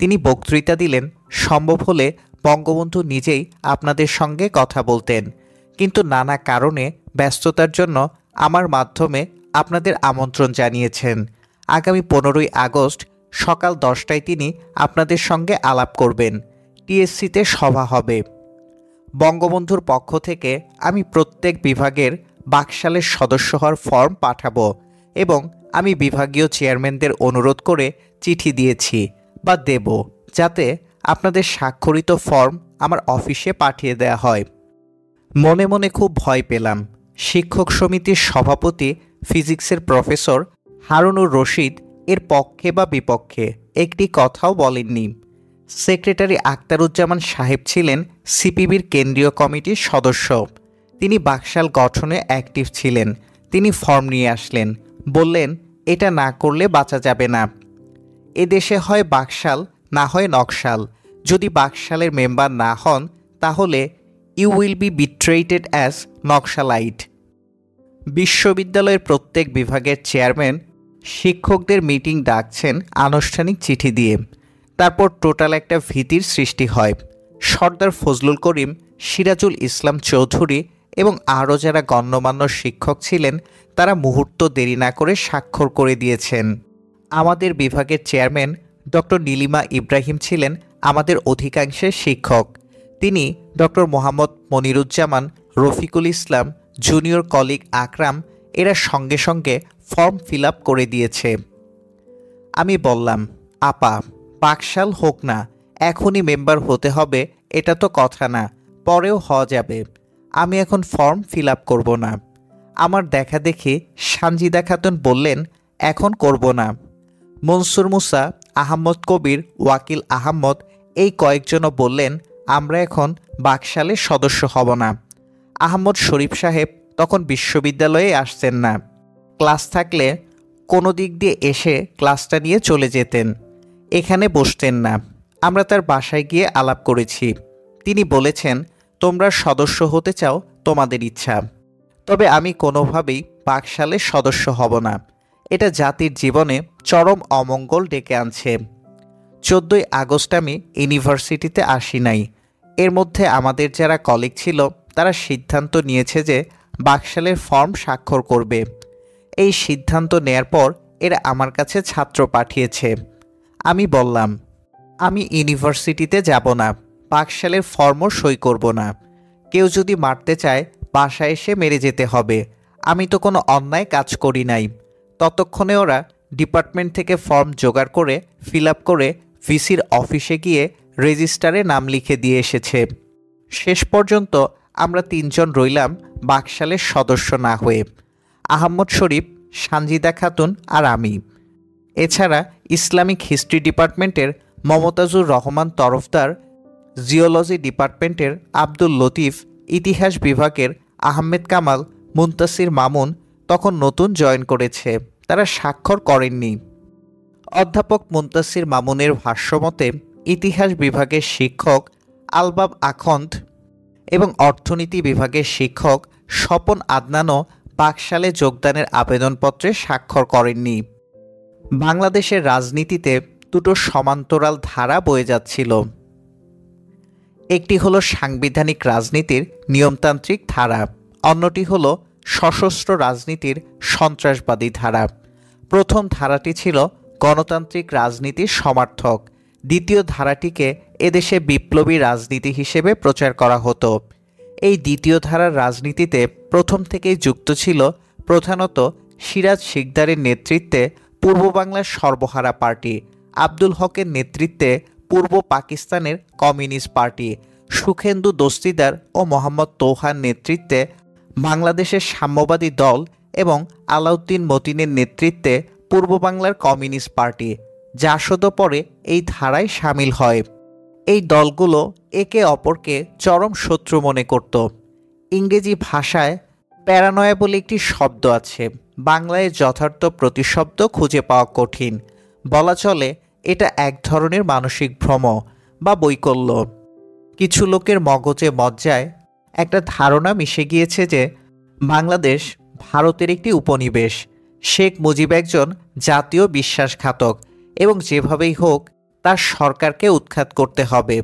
তিনি বক্তৃতা দিলেন, সম্ভব হলে বঙ্গবন্ধু নিজেই আপনাদের সঙ্গে কথা বলতেন, কিন্তু নানা কারণে ব্যস্ততার জন্য আমার মাধ্যমে আপনাদের আমন্ত্রণ জানিয়েছেন। আগামী 15ই আগস্ট সকাল 10টায় তিনি আপনাদের সঙ্গে আলাপ করবেন। টিএসসিতে সভা হবে। বঙ্গবন্ধুর পক্ষ থেকে আমি প্রত্যেক বিভাগের বাকশালের সদস্য হওয়ার ফর্ম পাঠাবো এবং আমি বিভাগীয় চেয়ারম্যানদের অনুরোধ করে চিঠি দিয়েছি বা দেব, যাতে আপনাদের স্বাক্ষরিত ফর্ম আমার অফিসে পাঠিয়ে দেওয়া হয়। মনে মনে খুব ভয় পেলাম। শিক্ষক সমিতির সভাপতি ফিজিক্সের প্রফেসর হারুনুর রশিদ এর পক্ষে বা বিপক্ষে একটি কথাও বলেননি। সেক্রেটারি আখতারুজ্জামান সাহেব ছিলেন সিপিবির কেন্দ্রীয় কমিটির সদস্য। তিনি বাকশাল গঠনে অ্যাক্টিভ ছিলেন। তিনি ফর্ম নিয়ে আসলেন, বললেন এটা না করলে বাঁচা যাবে না। এদেশে হয় বাকশাল, না হয় নকশাল। যদি বাকশালের মেম্বার না হন তাহলে you will be বিট্রেটেড as Naxalite. বিশ্ববিদ্যালয়ের প্রত্যেক বিভাগের চেয়ারম্যান শিক্ষকদের মিটিং ডাকছেন আনুষ্ঠানিক চিঠি দিয়ে। তারপর টোটাল একটা ভীতির সৃষ্টি হয়। সর্দার ফজলুল করিম, সিরাজুল ইসলাম চৌধুরী এবং আরও যারা গণ্যমান্য শিক্ষক ছিলেন তারা মুহূর্ত দেরি না করে স্বাক্ষর করে দিয়েছেন। আমাদের বিভাগের চেয়ারম্যান ডক্টর নীলিমা ইব্রাহিম ছিলেন আমাদের অধিকাংশের শিক্ষক। তিনি doctor Mohammad Moniruzzaman, Rafiqul Islam, junior colleague আকরাম এরা সঙ্গে সঙ্গে ফর্ম ফিল আপ করে দিয়েছে। আমি বললাম, আপা, বাকশাল হোক না, এখনই মেম্বার হতে হবে এটা তো কথা না, পরেও হওয়া যাবে। আমি এখন ফর্ম ফিল আপ করব না। আমার দেখা দেখি সানজিদা খাতুন বললেন, এখন করব না। মনসুর মুসা, আহমদ কবির, ওয়াকিল আহমদ এই কয়েকজনও বললেন, আমরা এখন বাকশালের সদস্য হব না। আহমদ শরীফ সাহেব তখন বিশ্ববিদ্যালয়ে আসতেন না। ক্লাস থাকলে কোনো দিক দিয়ে এসে ক্লাসটা নিয়ে চলে যেতেন, এখানে বসতেন না। আমরা তার বাসায় গিয়ে আলাপ করেছি। তিনি বলেছেন, তোমরা সদস্য হতে চাও, তোমাদের ইচ্ছা, তবে আমি কোনোভাবেই বাকশালের সদস্য হব না। এটা জাতির জীবনে চরম অমঙ্গল ডেকে আনছে। 14ই আগস্ট আমি ইউনিভার্সিটিতে আসি নাই। এর মধ্যে আমাদের যারা কলিগ ছিল তারা সিদ্ধান্ত নিয়েছে যে বাকশালের ফর্ম স্বাক্ষর করবে। এই সিদ্ধান্ত নেয়ার পর এরা আমার কাছে ছাত্র পাঠিয়েছে। আমি বললাম, আমি ইউনিভার্সিটিতে যাব না, বাকশালের ফর্মও সই করব না। কেউ যদি মারতে চায় বাসায় এসে মেরে যেতে হবে। আমি তো কোনো অন্যায় কাজ করি নাই। ততক্ষণে ওরা ডিপার্টমেন্ট থেকে ফর্ম জোগাড় করে ফিল আপ করে ভিসির অফিসে গিয়ে রেজিস্টারে নাম লিখে দিয়ে এসেছে। শেষ পর্যন্ত আমরা 3 জন রইলাম বাকশালের সদস্য না হয়ে, আহমদ শরীফ, সানজিদা খাতুন আর আমি। এছাড়া ইসলামিক হিস্ট্রি ডিপার্টমেন্টের মমতাজুর রহমান তরফদার, জিওলজি ডিপার্টমেন্টের আব্দুল লতিফ, ইতিহাস বিভাগের আহমেদ কামাল, মুনতাসির মামুন তখন নতুন জয়েন করেছে, তারা স্বাক্ষর করেননি। অধ্যাপক মুনতাসির মামুনের ভাষ্যমতে ইতিহাস বিভাগের শিক্ষক আলবাব আখন্দ এবং অর্থনীতি বিভাগের শিক্ষক স্বপন আদনানও বাকশালে যোগদানের আবেদনপত্রে স্বাক্ষর করেননি। বাংলাদেশের রাজনীতিতে দুটো সমান্তরাল ধারা বয়ে যাচ্ছিল। একটি হলো সাংবিধানিক রাজনীতির নিয়মতান্ত্রিক ধারা, অন্যটি হলো সশস্ত্র রাজনীতির সন্ত্রাসবাদী ধারা। প্রথম ধারাটি ছিল গণতান্ত্রিক রাজনীতির সমার্থক, দ্বিতীয় ধারাটিকে এদেশে বিপ্লবী রাজনীতি হিসেবে প্রচার করা হতো। এই দ্বিতীয় ধারার রাজনীতিতে প্রথম থেকেই যুক্ত ছিল প্রধানত সিরাজ শিকদারের নেতৃত্বে পূর্ব বাংলার সর্বহারা পার্টি, আব্দুল হকের নেতৃত্বে পূর্ব পাকিস্তানের কমিউনিস্ট পার্টি, সুখেন্দু দস্তিদার ও মোহাম্মদ তৌহার নেতৃত্বে বাংলাদেশের সাম্যবাদী দল এবং আলাউদ্দিন মতিনের নেতৃত্বে পূর্ব বাংলার কমিউনিস্ট পার্টি, জাসদও পরে এই ধারায় সামিল হয়। এই দলগুলো একে অপরকে চরম শত্রু মনে করত। ইংরেজি ভাষায় প্যারানয়া বলে একটি শব্দ আছে, বাংলায় যথার্থ প্রতিশব্দ খুঁজে পাওয়া কঠিন। বলা চলে এটা এক ধরনের মানসিক ভ্রম বা বৈকল্য। কিছু লোকের মগজে মজ্জায় একটা ধারণা মিশে গিয়েছে যে বাংলাদেশ ভারতের একটি উপনিবেশ, শেখ মুজিব একজন জাতীয় বিশ্বাসঘাতক এবং যেভাবেই হোক তার সরকারকে উৎখাত করতে হবে।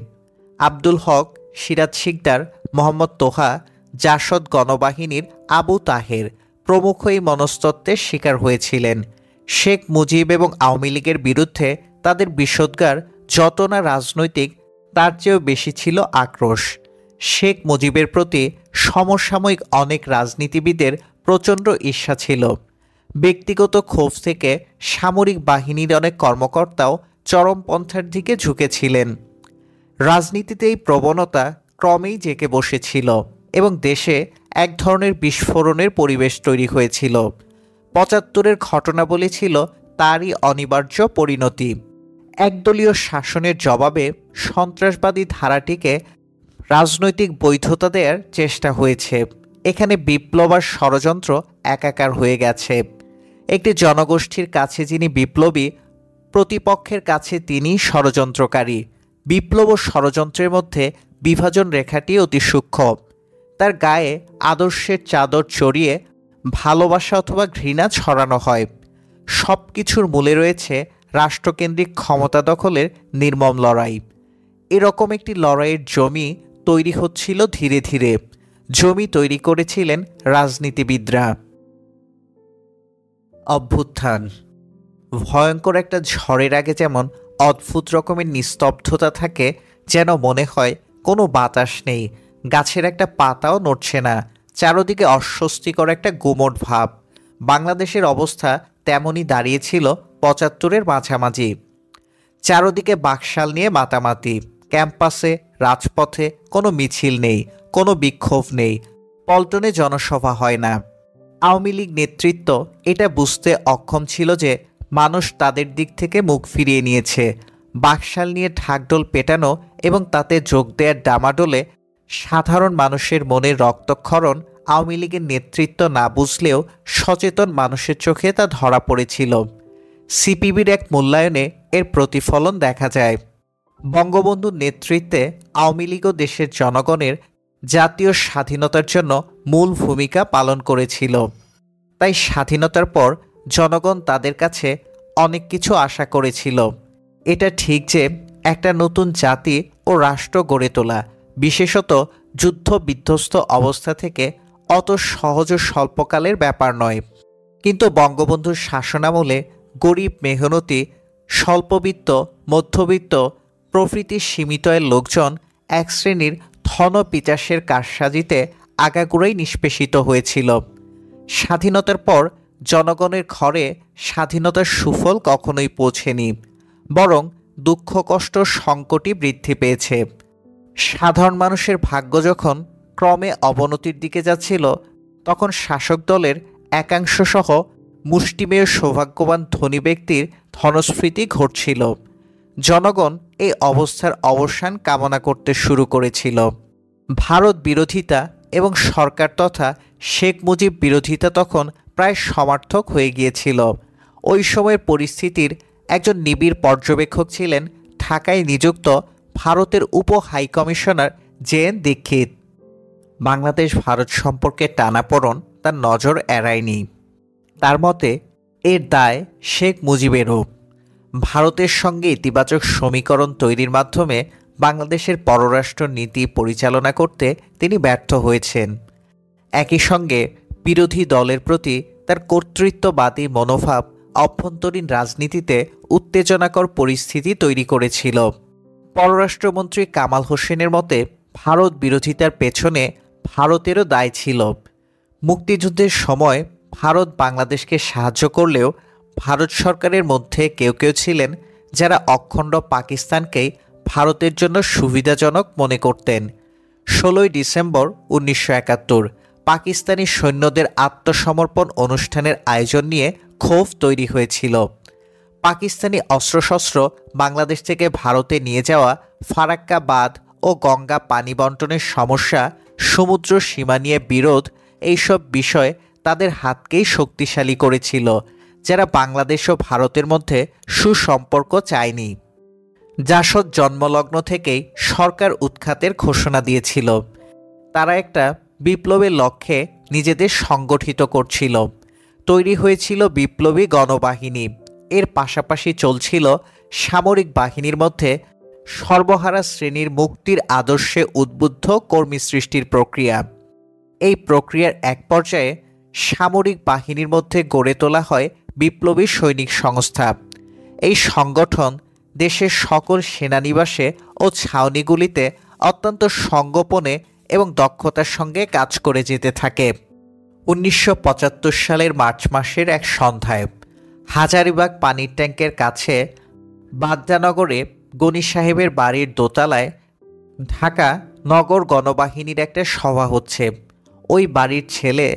আব্দুল হক, সিরাজ শিকদার, মোহাম্মদ তোহা, জাসদ গণবাহিনীর আবু তাহের প্রমুখ এই মনস্তত্ত্বের শিকার হয়েছিলেন। শেখ মুজিব এবং আওয়ামী লীগের বিরুদ্ধে তাদের বিষোদ্গার যত না রাজনৈতিক, তার চেয়েও বেশি ছিল আক্রোশ। শেখ মুজিবের প্রতি সমসাময়িক অনেক রাজনীতিবিদের প্রচণ্ড ঈর্ষা ছিল। ব্যক্তিগত ক্ষোভ থেকে সামরিক বাহিনীর অনেক কর্মকর্তাও চরমপন্থার দিকে ঝুঁকেছিলেন। রাজনীতিতে এই প্রবণতা ক্রমেই জেঁকে বসেছিল এবং দেশে এক ধরনের বিস্ফোরণের পরিবেশ তৈরি হয়েছিল। ৭৫-এর ঘটনাবলী ছিল তারই অনিবার্য পরিণতি। একদলীয় শাসনের জবাবে সন্ত্রাসবাদী ধারাটিকে রাজনৈতিক বৈধতা দেওয়ার চেষ্টা হয়েছে। এখানে বিপ্লব আর ষড়যন্ত্র একাকার হয়ে গেছে। একটি জনগোষ্ঠীর কাছে যিনি বিপ্লবী, প্রতিপক্ষের কাছে তিনি ষড়যন্ত্রকারী। বিপ্লব ও ষড়যন্ত্রের মধ্যে বিভাজন রেখাটি অতি সূক্ষ্ম। তার গায়ে আদর্শের চাদর চড়িয়ে ভালোবাসা অথবা ঘৃণা ছড়ানো হয়। সব কিছুর মূলে রয়েছে রাষ্ট্রকেন্দ্রিক ক্ষমতা দখলের নির্মম লড়াই। এরকম একটি লড়াইয়ের জমি তৈরি হচ্ছিল ধীরে ধীরে। জমি তৈরি করেছিলেন রাজনীতিবিদরা। অভ্যুত্থান ভয়ঙ্কর একটা ঝড়ের আগে যেমন অদ্ভুত রকমের নিস্তব্ধতা থাকে, যেন মনে হয় কোনো বাতাস নেই, গাছের একটা পাতাও নড়ছে না, চারদিকে অস্বস্তিকর একটা গুমট ভাব। বাংলাদেশের অবস্থা তেমনই দাঁড়িয়েছিল ৭৫-এর মাঝামাঝি। চারদিকে বাকশাল নিয়ে মাতামাতি, ক্যাম্পাসে রাজপথে কোনো মিছিল নেই, কোনো বিক্ষোভ নেই, পল্টনে জনসভা হয় না। আওয়ামী লীগ নেতৃত্ব এটা বুঝতে অক্ষম ছিল যে মানুষ তাদের দিক থেকে মুখ ফিরিয়ে নিয়েছে। বাকশাল নিয়ে ঢাকঢোল পেটানো এবং তাতে যোগ দেওয়ার ডামাডোলে সাধারণ মানুষের মনের রক্তক্ষরণ আওয়ামী লীগের নেতৃত্ব না বুঝলেও সচেতন মানুষের চোখে তা ধরা পড়েছিল। সিপিবির এক মূল্যায়নে এর প্রতিফলন দেখা যায়। বঙ্গবন্ধুর নেতৃত্বে আওয়ামী লীগও দেশের জনগণের জাতীয় স্বাধীনতার জন্য মূল ভূমিকা পালন করেছিল। তাই স্বাধীনতার পর জনগণ তাদের কাছে অনেক কিছু আশা করেছিল। এটা ঠিক যে একটা নতুন জাতি ও রাষ্ট্র গড়ে তোলা, বিশেষত যুদ্ধ বিধ্বস্ত অবস্থা থেকে, অত সহজ ও স্বল্পকালের ব্যাপার নয়। কিন্তু বঙ্গবন্ধুর শাসনামলে গরিব, মেহনতি, স্বল্পবিত্ত, মধ্যবিত্ত প্রভৃতি সীমিত আয়ের লোকজন এক শ্রেণীর ধন পিচাসের কারসাজিতে আগাগোড়াই নিষ্পেষিত হয়েছিল। স্বাধীনতার পর জনগণের ঘরে স্বাধীনতার সুফল কখনোই পৌঁছেনি, বরং দুঃখ কষ্ট সংকটই বৃদ্ধি পেয়েছে। সাধারণ মানুষের ভাগ্য যখন ক্রমে অবনতির দিকে যাচ্ছিল, তখন শাসক দলের একাংশসহ মুষ্টিমেয় সৌভাগ্যবান ধনী ব্যক্তির ধনস্ফীতি ঘটছিল। জনগণ এই অবস্থার অবসান কামনা করতে শুরু করেছিল। ভারত বিরোধিতা এবং সরকার তথা শেখ মুজিব বিরোধিতা তখন প্রায় সমার্থক হয়ে গিয়েছিল। ওই সময়ের পরিস্থিতির একজন নিবিড় পর্যবেক্ষক ছিলেন ঢাকায় নিযুক্ত ভারতের উপ হাইকমিশনার জে.এন. দীক্ষিত। বাংলাদেশ ভারত সম্পর্কে টানাপোড়েন তার নজর এড়ায়নি। তার মতে এর দায় শেখ মুজিবেরও। ভারতের সঙ্গে ইতিবাচক সমীকরণ তৈরির মাধ্যমে বাংলাদেশের পররাষ্ট্র নীতি পরিচালনা করতে তিনি ব্যর্থ হয়েছেন। একই সঙ্গে বিরোধী দলের প্রতি তার কর্তৃত্ববাদী মনোভাব অভ্যন্তরীণ রাজনীতিতে উত্তেজনাকর পরিস্থিতি তৈরি করেছিল। পররাষ্ট্রমন্ত্রী কামাল হোসেনের মতে ভারত বিরোধিতার পেছনে ভারতেরও দায় ছিল। মুক্তিযুদ্ধের সময় ভারত বাংলাদেশকে সাহায্য করলেও ভারত সরকারের মধ্যে কেউ কেউ ছিলেন যারা অখণ্ড পাকিস্তানকেই ভারতের জন্য সুবিধাজনক মনে করতেন। 16ই ডিসেম্বর 1971 পাকিস্তানি সৈন্যদের আত্মসমর্পণ অনুষ্ঠানের আয়োজন নিয়ে ক্ষোভ তৈরি হয়েছিল। পাকিস্তানি অস্ত্রশস্ত্র বাংলাদেশ থেকে ভারতে নিয়ে যাওয়া, ফারাক্কা বাঁধ ও গঙ্গা পানি বন্টনের সমস্যা, সমুদ্র সীমা নিয়ে বিরোধ, এইসব বিষয় তাদের হাতকেই শক্তিশালী করেছিল, যারা বাংলাদেশ ও ভারতের মধ্যে সুসম্পর্ক চায়নি। জাসদ জন্মলগ্ন থেকেই সরকার উৎখাতের ঘোষণা দিয়েছিল। তারা একটা বিপ্লবের লক্ষ্যে নিজেদের সংগঠিত করছিল। তৈরি হয়েছিল বিপ্লবী গণবাহিনী। এর পাশাপাশি চলছিল সামরিক বাহিনীর মধ্যে সর্বহারা শ্রেণীর মুক্তির আদর্শে উদ্বুদ্ধ কর্মী সৃষ্টির প্রক্রিয়া। এই প্রক্রিয়ার এক পর্যায়ে সামরিক বাহিনীর মধ্যে গড়ে তোলা হয় বিপ্লবী সৈনিক সংস্থা। এই সংগঠন দেশের সকল সেনানিবাসে ও ছাউনিগুলিতে অত্যন্ত সংগোপনে এবং দক্ষতার সঙ্গে কাজ করে যেতে থাকে। 1975 সালের মার্চ মাসের এক সন্ধ্যায় হাজারীবাগ পানির ট্যাঙ্কের কাছে বাড্ডানগরে গনি সাহেবের বাড়ির দোতলায় ঢাকা নগর গণবাহিনীর একটা সভা হচ্ছে। ওই বাড়ির ছেলে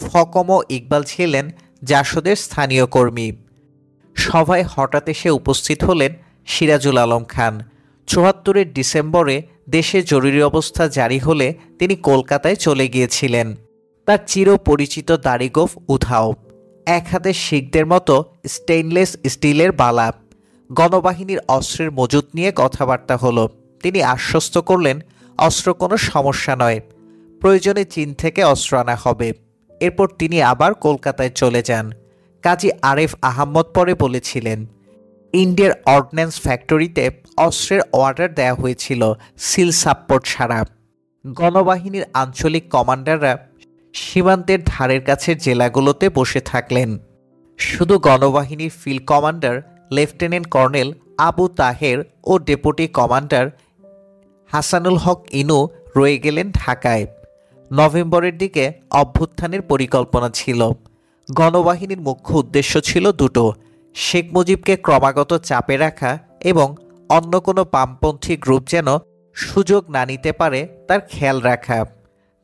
ফকম ইকবাল ছিলেন জাসদের স্থানীয় কর্মী। সভায় হঠাৎ এসে উপস্থিত হলেন সিরাজুল আলম খান। 74-এর ডিসেম্বরে দেশে জরুরি অবস্থা জারি হলে তিনি কলকাতায় চলে গিয়েছিলেন। তার চিরপরিচিত দাড়িগোঁফ উধাও, এক হাতে শিখদের মতো স্টেইনলেস স্টিলের বালা। গণবাহিনীর অস্ত্রের মজুত নিয়ে কথাবার্তা হলো। তিনি আশ্বস্ত করলেন অস্ত্র কোনো সমস্যা নয়, প্রয়োজনে চীন থেকে অস্ত্র আনা হবে। এরপর তিনি আবার কলকাতায় চলে যান। কাজী আরেফ আহমদ পরে বলেছিলেন, ইন্ডিয়ার অর্ডিন্যান্স ফ্যাক্টরিতে অস্ত্রের অর্ডার দেওয়া হয়েছিল সিল সাপোর্ট ছাড়া। গণবাহিনীর আঞ্চলিক কমান্ডাররা সীমান্তের ধারের কাছের জেলাগুলোতে বসে থাকলেন। শুধু গণবাহিনীর field commander lieutenant colonel Abu Taher ও ডেপুটি কমান্ডার হাসানুল হক ইনু রয়ে গেলেন ঢাকায়। নভেম্বরের দিকে অভ্যুত্থানের পরিকল্পনা ছিল। গণবাহিনীর মুখ্য উদ্দেশ্য ছিল দুটো: শেখ মুজিবকে ক্রমাগত চাপে রাখা এবং অন্য কোনো বামপন্থী গ্রুপ যেন সুযোগ না নিতে পারে তার খেয়াল রাখা।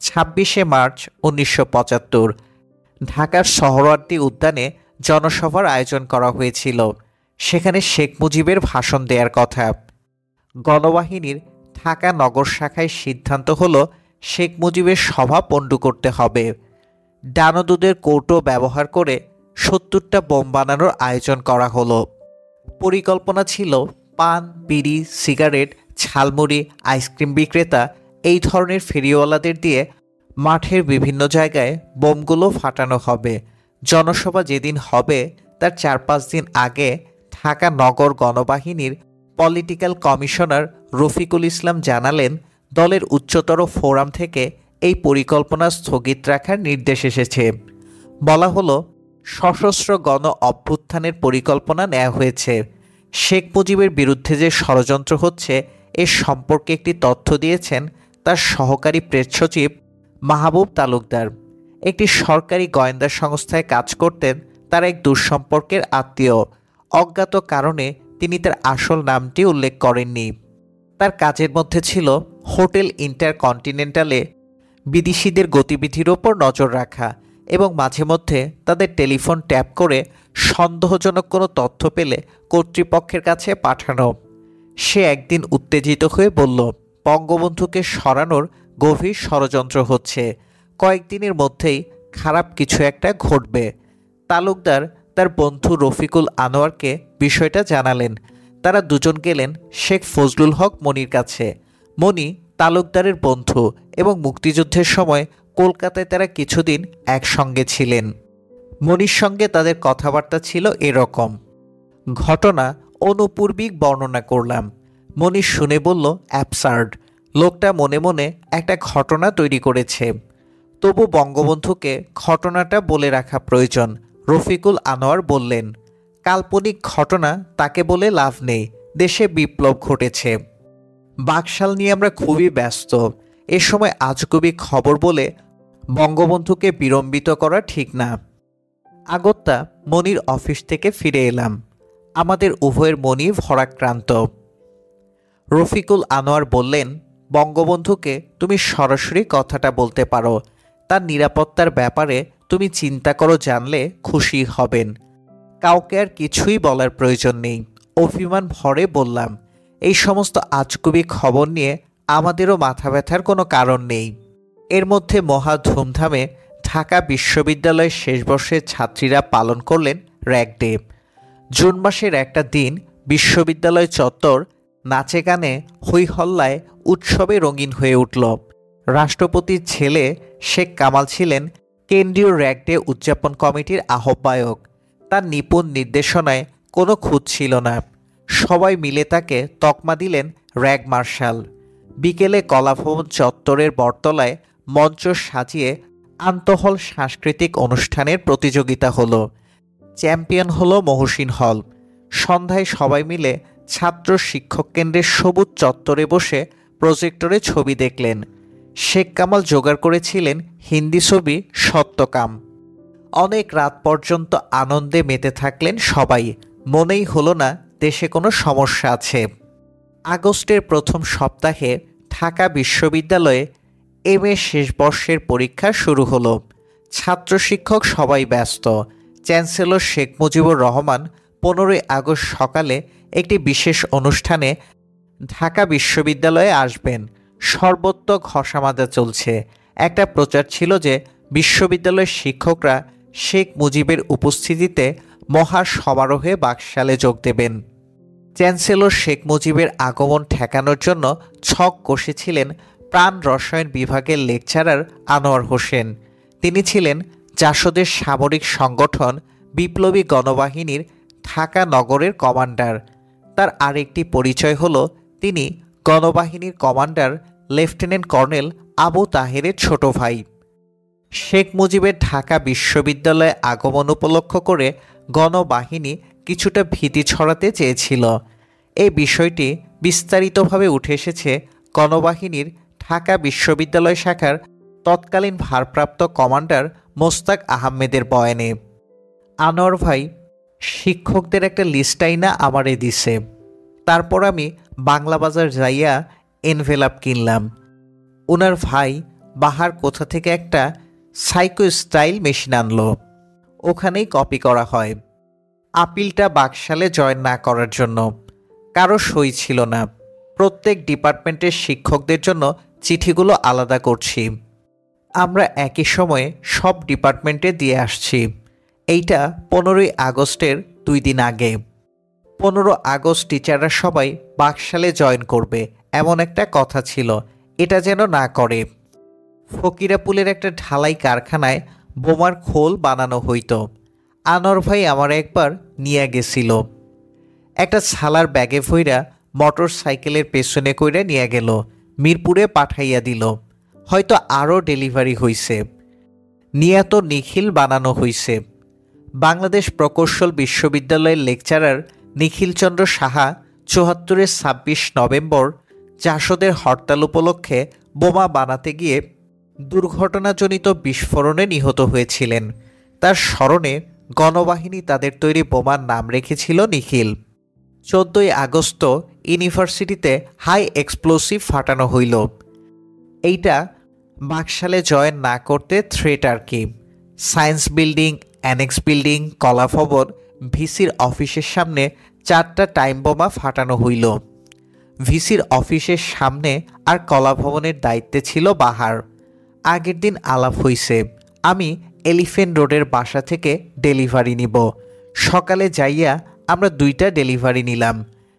26শে মার্চ 1975 ঢাকার সোহরাওয়ার্দী উদ্যানে জনসভার আয়োজন করা হয়েছিল। সেখানে শেখ মুজিবের ভাষণ দেওয়ার কথা। গণবাহিনীর ঢাকা নগর শাখায় সিদ্ধান্ত হলো শেখ মুজিবের সভা পণ্ডু করতে হবে। ডানদুদের কৌটো ব্যবহার করে 70টা বোম বানানোর আয়োজন করা হলো। পরিকল্পনা ছিল পান, বিড়ি, সিগারেট, ঝালমুড়ি, আইসক্রিম বিক্রেতা এই ধরনের ফেরিওয়ালাদের দিয়ে মাঠের বিভিন্ন জায়গায় বোমগুলো ফাটানো হবে। জনসভা যেদিন হবে তার 4-5 দিন আগে ঢাকা নগর গণবাহিনীর পলিটিক্যাল কমিশনার রফিকুল ইসলাম জানালেন, দলের উচ্চতর ফোরাম থেকে এই পরিকল্পনা স্থগিত রাখার নির্দেশ এসেছে। বলা হলো, সশস্ত্র গণ অভ্যুত্থানের পরিকল্পনা নেওয়া হয়েছে। শেখ মুজিবের বিরুদ্ধে যে ষড়যন্ত্র হচ্ছে এর সম্পর্কে একটি তথ্য দিয়েছেন তার সহকারী প্রেস সচিব মাহবুব তালুকদার। একটি সরকারি গোয়েন্দা সংস্থায় কাজ করতেন তার এক দূরসম্পর্কের আত্মীয়। অজ্ঞাত কারণে তিনি তার আসল নামটি উল্লেখ করেননি। তার কাজের মধ্যে ছিল হোটেল ইন্টারকন্টিনেন্টালে বিদেশিদের গতিবিধির ওপর নজর রাখা এবং মাঝে মধ্যে তাদের টেলিফোন ট্যাপ করে সন্দেহজনক কোনো তথ্য পেলে কর্তৃপক্ষের কাছে পাঠানো। সে একদিন উত্তেজিত হয়ে বলল, বঙ্গবন্ধুকে সরানোর গভীর ষড়যন্ত্র হচ্ছে, কয়েকদিনের মধ্যেই খারাপ কিছু একটা ঘটবে। তালুকদার তার বন্ধু রফিকুল আনোয়ারকে বিষয়টা জানালেন। তারা দুজন গেলেন শেখ ফজলুল হক মনির কাছে। মনি তালুকদারের বন্ধু এবং মুক্তিযুদ্ধের সময় কলকাতায় তারা কিছুদিন একসঙ্গে ছিলেন। মনির সঙ্গে তাদের কথাবার্তা ছিল এরকম। ঘটনা অনুপূর্বিক বর্ণনা করলাম। মনি শুনে বলল, অ্যাবসার্ড। লোকটা মনে মনে একটা ঘটনা তৈরি করেছে। তবু বঙ্গবন্ধুকে ঘটনাটা বলে রাখা প্রয়োজন। রফিকুল আনোয়ার বললেন, কাল্পনিক ঘটনা তাকে বলে লাভ নেই, দেশে বিপ্লব ঘটেছে। বাকশাল নিয়ে আমরা খুবই ব্যস্ত। এ সময় আজগুবি খবর বলে বঙ্গবন্ধুকে বিড়ম্বিত করা ঠিক না। আগত্যা মনির অফিস থেকে ফিরে এলাম। আমাদের উভয়ের মনই ভরাক্রান্ত। রফিকুল আনোয়ার বললেন, বঙ্গবন্ধুকে তুমি সরাসরি কথাটা বলতে পারো। তার নিরাপত্তার ব্যাপারে তুমি চিন্তা করো, জানলে খুশি হবেন। কাউকে আর কিছুই বলার প্রয়োজন নেই। অভিমান ভরে বললাম, এই সমস্ত আজগুবি খবর নিয়ে আমাদেরও মাথা ব্যথার কোনো কারণ নেই। এর মধ্যে মহা ধুমধামে ঢাকা বিশ্ববিদ্যালয়ের শেষ বর্ষের ছাত্রীরা পালন করলেন র্যাগ ডে। জুন মাসের একটা দিন বিশ্ববিদ্যালয় চত্বর নাচে গানে হইহল্লায় উৎসবে রঙিন হয়ে উঠল। রাষ্ট্রপতির ছেলে শেখ কামাল ছিলেন কেন্দ্রীয় র্যাগ ডে উদযাপন কমিটির আহ্বায়ক। তার নিপুণ নির্দেশনায় কোনো খুঁত ছিল না। সবাই মিলে তাকে তকমা দিলেন র্যাগ মার্শাল। বিকেলে কলাভবন চত্বরের বটতলায় মঞ্চ সাজিয়ে আন্তঃহল সাংস্কৃতিক অনুষ্ঠানের প্রতিযোগিতা হলো। চ্যাম্পিয়ন হলো মহসিন হল। সন্ধ্যায় সবাই মিলে ছাত্র শিক্ষক কেন্দ্রের সবুজ চত্বরে বসে প্রজেক্টরে ছবি দেখলেন। শেখ কামাল জোগাড় করেছিলেন হিন্দি ছবি সত্যকাম। অনেক রাত পর্যন্ত আনন্দে মেতে থাকলেন সবাই। মনেই হলো না দেশে কোনো সমস্যা আছে। আগস্টের প্রথম সপ্তাহে ঢাকা বিশ্ববিদ্যালয়ে এমএ শেষ বর্ষের পরীক্ষা শুরু হলো। ছাত্র শিক্ষক সবাই ব্যস্ত। চ্যান্সেলর শেখ মুজিবুর রহমান 15ই আগস্ট সকালে একটি বিশেষ অনুষ্ঠানে ঢাকা বিশ্ববিদ্যালয়ে আসবেন। সর্বত্র ঘষামাজা চলছে। একটা প্রচার ছিল যে বিশ্ববিদ্যালয়ের শিক্ষকরা শেখ মুজিবের উপস্থিতিতে মহা সমারোহে বাকশালে যোগ দেবেন। চ্যান্সেলর শেখ মুজিবের আগমন ঠেকানোর জন্য ছক কষেছিলেন প্রাণ রসায়ন বিভাগের লেকচারার আনোয়ার হোসেন। তিনি ছিলেন জাসদের সামরিক সংগঠন বিপ্লবী গণবাহিনীর ঢাকা নগরের কমান্ডার। তার আরেকটি পরিচয় হল তিনি গণবাহিনীর কমান্ডার লেফটেন্যান্ট কর্নেল আবু তাহেরের ছোট ভাই। শেখ মুজিবের ঢাকা বিশ্ববিদ্যালয়ে আগমন উপলক্ষ করে গণবাহিনী কিছুটা ভীতি ছড়াতে চেয়েছিল। এই বিষয়টি বিস্তারিতভাবে উঠে এসেছে গণবাহিনীর ঢাকা বিশ্ববিদ্যালয় শাখার তৎকালীন ভারপ্রাপ্ত কমান্ডার মোস্তাক আহমেদের বয়ানে। আনোয়ার ভাই শিক্ষকদের একটা লিস্টাই না আমারে দিছে। তারপর আমি বাংলা বাজার যাইয়া এনভেলাপ কিনলাম। ওনার ভাই বাহার কোথা থেকে একটা সাইকো স্টাইল মেশিন আনলো, ওখানেই কপি করা হয়। আপিলটা বাকশালে জয়েন না করার জন্য। কারো সই ছিল না। প্রত্যেক ডিপার্টমেন্টের শিক্ষকদের জন্য চিঠিগুলো আলাদা করছি। আমরা একই সময়ে সব ডিপার্টমেন্টে দিয়ে আসছি। এইটা 15ই আগস্টের 2 দিন আগে। 15 আগস্ট টিচাররা সবাই বাকশালে জয়েন করবে এমন একটা কথা ছিল। এটা যেন না করে। ফকিরাপুলের একটা ঢালাই কারখানায় বোমার খোল বানানো হইতো। আনোয়ার ভাই আমার একবার নিয়ে গেছিল। একটা ছালার ব্যাগে ভইরা মোটর সাইকেলের পেছনে কইরা নিয়ে গেল। মিরপুরে পাঠাইয়া দিল। হয়তো আরও ডেলিভারি হইছে। নিয়াত নিখিল বানানো হইছে। বাংলাদেশ প্রকৌশল বিশ্ববিদ্যালয়ের লেকচারার নিখিলচন্দ্র সাহা 74-এর 26 নভেম্বর জাসদের হরতাল উপলক্ষে বোমা বানাতে গিয়ে দুর্ঘটনাজনিত বিস্ফোরণে নিহত হয়েছিলেন। তার স্মরণে গণবাহিনী তাদের তৈরি বোমার নাম রেখেছিল নিখিল। 14ই আগস্ট ইউনিভার্সিটিতে হাই এক্সপ্লোসিভ ফাটানো হইল। এইটা বাকশালে জয়েন না করতে থ্রেট আর কি। সায়েন্স বিল্ডিং, অ্যানেক্স বিল্ডিং, কলাভবন, ভিসির অফিসের সামনে 4টা টাইম বোমা ফাটানো হইল। ভিসির অফিসের সামনে আর কলাভবনের দায়িত্বে ছিল বাহার। আগের দিন আলাপ হইছে, আমি এলিফেন্ট রোডের বাসা থেকে ডেলিভারি নিব। সকালে যাইয়া আমরা 2টা ডেলিভারি নিলাম।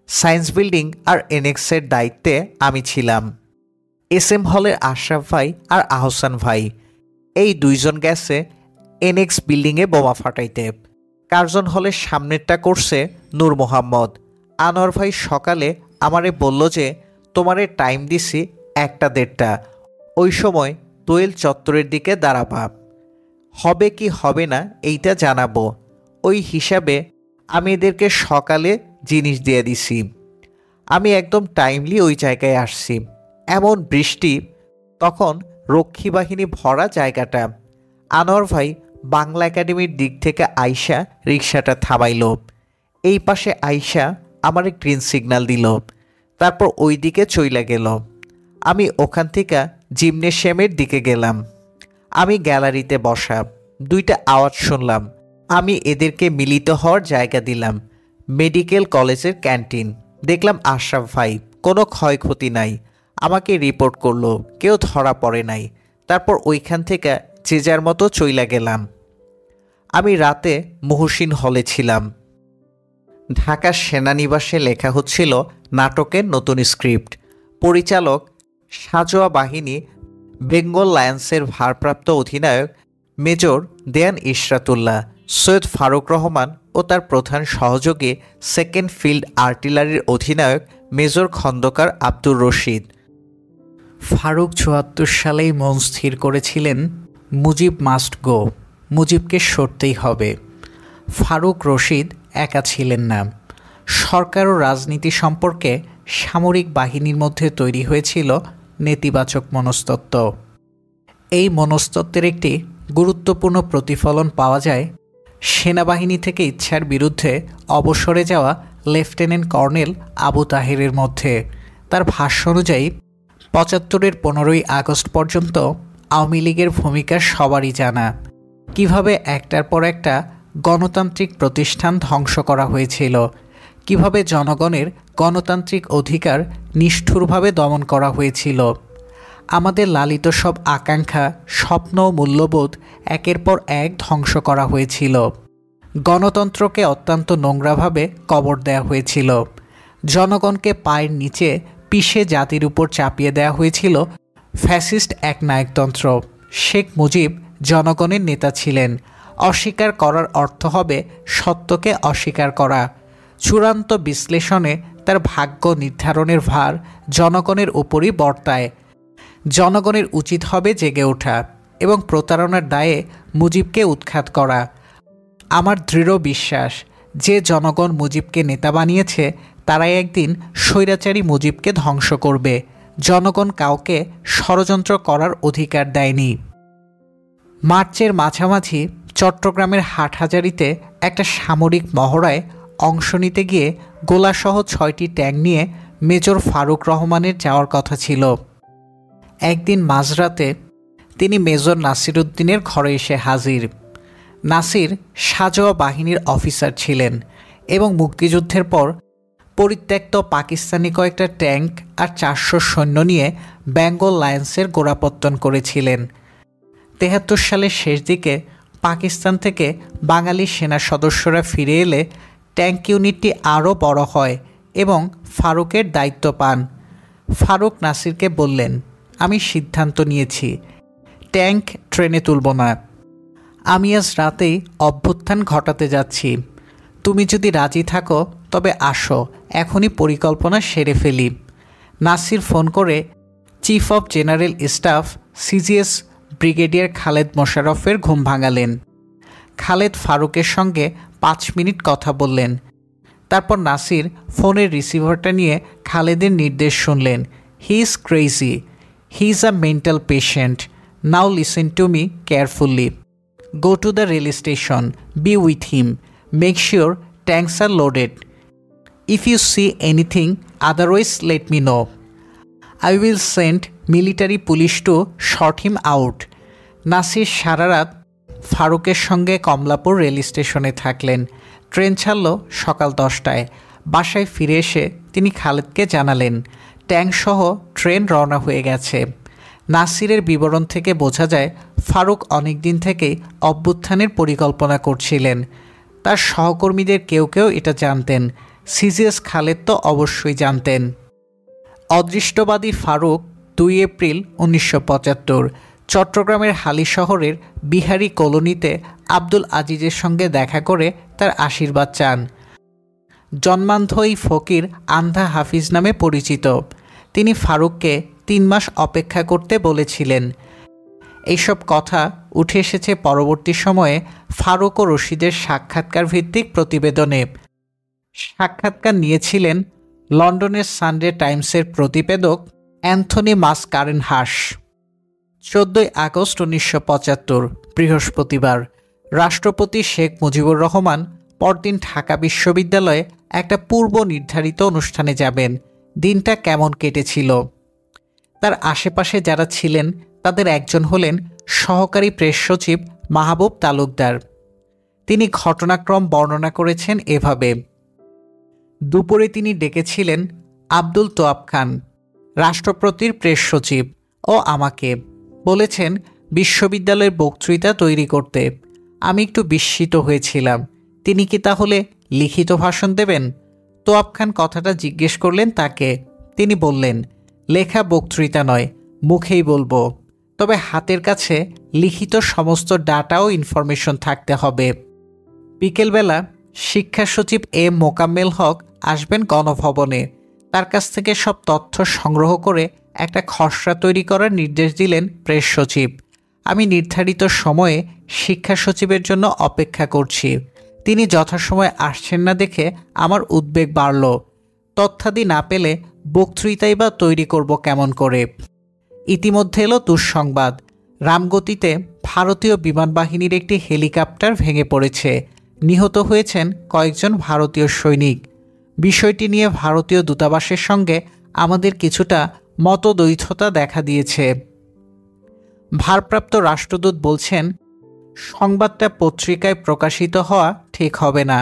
সায়েন্স বিল্ডিং আর এনএক্সের দায়িত্বে আমি ছিলাম। SM হলের আশরাফ ভাই আর আহসান ভাই এই 2জন গেছে এনএক্স বিল্ডিংয়ে বোমা ফাটাইতে। কার্জন হলের সামনেরটা করছে নূর মোহাম্মদ। আনোয়ার ভাই সকালে আমারে বলল যে তোমারে টাইম দিছি 1টা-1:30, ওই সময় দোয়েল চত্বরের দিকে দাঁড়াবা। হবে কি হবে না এইটা জানাবো, ওই হিসাবে আমি এদেরকে সকালে জিনিস দিয়ে দিছি। আমি একদম টাইমলি ওই জায়গায় আসছি। এমন বৃষ্টি, তখন রক্ষী বাহিনী ভরা জায়গাটা। আনোয়ার ভাই বাংলা একাডেমির দিক থেকে আইসা রিক্সাটা থামাইল। এই পাশে আইসা আমারে গ্রিন সিগন্যাল দিল, তারপর ওই দিকে চইলা গেল। আমি ওখান থেকে জিমনেশিয়ামের দিকে গেলাম। আমি গ্যালারিতে বসা, 2টা আওয়াজ শুনলাম। আমি এদেরকে মিলিত হওয়ার জায়গা দিলাম। মেডিকেল কলেজের ক্যান্টিন, দেখলাম আশরাফ ভাই, কোনো ক্ষয়ক্ষতি নাই। আমাকে রিপোর্ট করলো, কেউ ধরা পড়ে নাই। তারপর ওইখান থেকে যে যার মতো চইলা গেলাম। আমি রাতে মুহসিন হলে ছিলাম। ঢাকা সেনানিবাসে লেখা হচ্ছিল নাটকের নতুন স্ক্রিপ্ট। পরিচালক সাজোয়া বাহিনী বেঙ্গল লায়ন্সের ভারপ্রাপ্ত অধিনায়ক মেজর দেয়ান ইশরাতুল্লাহ, সৈয়দ ফারুক রহমান ও তার প্রধান সহযোগী 2nd ফিল্ড আর্টিলারির অধিনায়ক মেজর খন্দকার আব্দুর রশিদ। ফারুক 74 সালেই মন স্থির করেছিলেন মুজিব মাস্ট গো, মুজিবকে সরতেই হবে। ফারুক রশিদ একা ছিলেন না। সরকার ও রাজনীতি সম্পর্কে সামরিক বাহিনীর মধ্যে তৈরি হয়েছিল নেতিবাচক মনস্তত্ত্ব। এই মনস্তত্ত্বের একটি গুরুত্বপূর্ণ প্রতিফলন পাওয়া যায় সেনাবাহিনী থেকে ইচ্ছার বিরুদ্ধে অবসরে যাওয়া লেফটেন্যান্ট কর্নেল আবু তাহেরের মধ্যে। তার ভাষ্য অনুযায়ী 75-এর 15ই আগস্ট পর্যন্ত আওয়ামী লীগের ভূমিকা সবারই জানা। কিভাবে একটার পর একটা গণতান্ত্রিক প্রতিষ্ঠান ধ্বংস করা হয়েছিল, কিভাবে জনগণের গণতান্ত্রিক অধিকার নিষ্ঠুরভাবে দমন করা হয়েছিল। আমাদের লালিত সব আকাঙ্ক্ষা, স্বপ্ন ও মূল্যবোধ একের পর এক ধ্বংস করা হয়েছিল। গণতন্ত্রকে অত্যন্ত নোংরাভাবে কবর দেওয়া হয়েছিল। জনগণকে পায়ের নিচে পিষে জাতির উপর চাপিয়ে দেওয়া হয়েছিল ফ্যাসিস্ট এক নায়কতন্ত্র। শেখ মুজিব জনগণের নেতা ছিলেন। অস্বীকার করার অর্থ হবে সত্যকে অস্বীকার করা। চূড়ান্ত বিশ্লেষণে তার ভাগ্য নির্ধারণের ভার জনগণের উপরই বর্তায়। জনগণের উচিত হবে জেগে ওঠা এবং প্রতারণার দায়ে মুজিবকে উৎখাত করা। আমার দৃঢ় বিশ্বাস, যে জনগণ মুজিবকে নেতা বানিয়েছে তারাই একদিন স্বৈরাচারী মুজিবকে ধ্বংস করবে। জনগণ কাউকে ষড়যন্ত্র করার অধিকার দেয়নি। মার্চের মাঝামাঝি চট্টগ্রামের হাটহাজারীতে একটা সামরিক মহড়ায় অংশ নিতে গিয়ে গোলাসহ 6টি ট্যাঙ্ক নিয়ে মেজর ফারুক রহমানের যাওয়ার কথা ছিল। একদিন মাঝরাতে তিনি মেজর নাসির উদ্দিনের ঘরে এসে হাজির। নাসির সাজোয়া বাহিনীর অফিসার ছিলেন এবং মুক্তিযুদ্ধের পর পরিত্যক্ত পাকিস্তানি কয়েকটা ট্যাঙ্ক আর 400 সৈন্য নিয়ে বেঙ্গল লায়ন্সের গোড়াপত্তন করেছিলেন। 73 সালের শেষ দিকে পাকিস্তান থেকে বাঙালি সেনা সদস্যরা ফিরে এলে ট্যাঙ্ক ইউনিটটি আরও বড় হয় এবং ফারুকের দায়িত্ব পান। ফারুক নাসিরকে বললেন, আমি সিদ্ধান্ত নিয়েছি, ট্যাঙ্ক ট্রেনে তুলব না। আমি আজ রাতেই অভ্যুত্থান ঘটাতে যাচ্ছি। তুমি যদি রাজি থাকো তবে আসো, এখনই পরিকল্পনা সেরে ফেলি। নাসির ফোন করে chief of general staff CGS brigadier Khaled মোশাররফের ঘুম ভাঙালেন। খালেদ ফারুকের সঙ্গে 5 মিনিট কথা বললেন। তারপর নাসির ফোনের রিসিভারটা নিয়ে খালেদের নির্দেশ শুনলেন। He is crazy, he is a mental patient, now listen to me carefully. Go to the rail station, be with him, make sure tanks are loaded. If you see anything otherwise let me know. I will send military police to sort him out. Nasir সারা রাত ফারুকের সঙ্গে Kamalapur rail স্টেশনে থাকলেন। Train ছাড়ল সকাল 10টায়। বাসায় ফিরে এসে তিনি খালেদকে জানালেন ট্যাঙ্কসহ ট্রেন রওনা হয়ে গেছে। নাসিরের বিবরণ থেকে বোঝা যায় ফারুক অনেক দিন থেকেই অভ্যুত্থানের পরিকল্পনা করছিলেন। তার সহকর্মীদের কেউ কেউ এটা জানতেন, সিজিএস খালেদ তো অবশ্যই জানতেন। অদৃষ্টবাদী ফারুক 2 এপ্রিল 1975 চট্টগ্রামের হালি শহরের বিহারি কলোনিতে আব্দুল আজিজের সঙ্গে দেখা করে তার আশীর্বাদ চান। জন্মান্ধ এই ফকির আন্ধা হাফিজ নামে পরিচিত। তিনি ফারুককে 3 মাস অপেক্ষা করতে বলেছিলেন। এইসব কথা উঠে এসেছে পরবর্তী সময়ে ফারুক ও রশিদের সাক্ষাৎকার ভিত্তিক প্রতিবেদনে। সাক্ষাৎকার নিয়েছিলেন লন্ডনের সানডে টাইমসের প্রতিবেদক অ্যান্থনি মাসকারেনহাস। 14 আগস্ট 1975 বৃহস্পতিবার রাষ্ট্রপতি শেখ মুজিবুর রহমান পরদিন ঢাকা বিশ্ববিদ্যালয়ে একটা পূর্ব নির্ধারিত অনুষ্ঠানে যাবেন। দিনটা কেমন কেটেছিল? তার আশেপাশে যারা ছিলেন তাদের একজন হলেন সহকারী প্রেস সচিব মাহবুব তালুকদার। তিনি ঘটনাক্রম বর্ণনা করেছেন এভাবে: দুপুরে তিনি ডেকেছিলেন আব্দুল তোয়াব খান, রাষ্ট্রপতির প্রেস সচিব, ও আমাকে বলেছেন বিশ্ববিদ্যালয়ের বক্তৃতা তৈরি করতে। আমি একটু বিস্মিত হয়েছিলাম, তিনি কি তাহলে লিখিত ভাষণ দেবেন? তোয়াব খান কথাটা জিজ্ঞেস করলেন তাকে। তিনি বললেন, লেখা বক্তৃতা নয়, মুখেই বলবো, তবে হাতের কাছে লিখিত সমস্ত ডাটা ও ইনফরমেশন থাকতে হবে। বিকেলবেলা শিক্ষা সচিব মোকাম্মেল হক আসবেন গণভবনে। তার কাছ থেকে সব তথ্য সংগ্রহ করে একটা খসড়া তৈরি করার নির্দেশ দিলেন প্রেস সচিব। আমি নির্ধারিত সময়ে শিক্ষা সচিবের জন্য অপেক্ষা করছি। তিনি যথাসময়ে আসছেন না দেখে আমার উদ্বেগ বাড়ল। তথ্যাদি না পেলে বক্তৃতাই বা তৈরি করব কেমন করে? ইতিমধ্যে এলো দুঃসংবাদ। রামগতিতে ভারতীয় বিমান বাহিনীর একটি হেলিকপ্টার ভেঙে পড়েছে। নিহত হয়েছেন কয়েকজন ভারতীয় সৈনিক। বিষয়টি নিয়ে ভারতীয় দূতাবাসের সঙ্গে আমাদের কিছুটা মতদ্বৈধতা দেখা দিয়েছে। ভারপ্রাপ্ত রাষ্ট্রদূত বলছেন, সংবাদটা পত্রিকায় প্রকাশিত হওয়া ঠিক হবে না।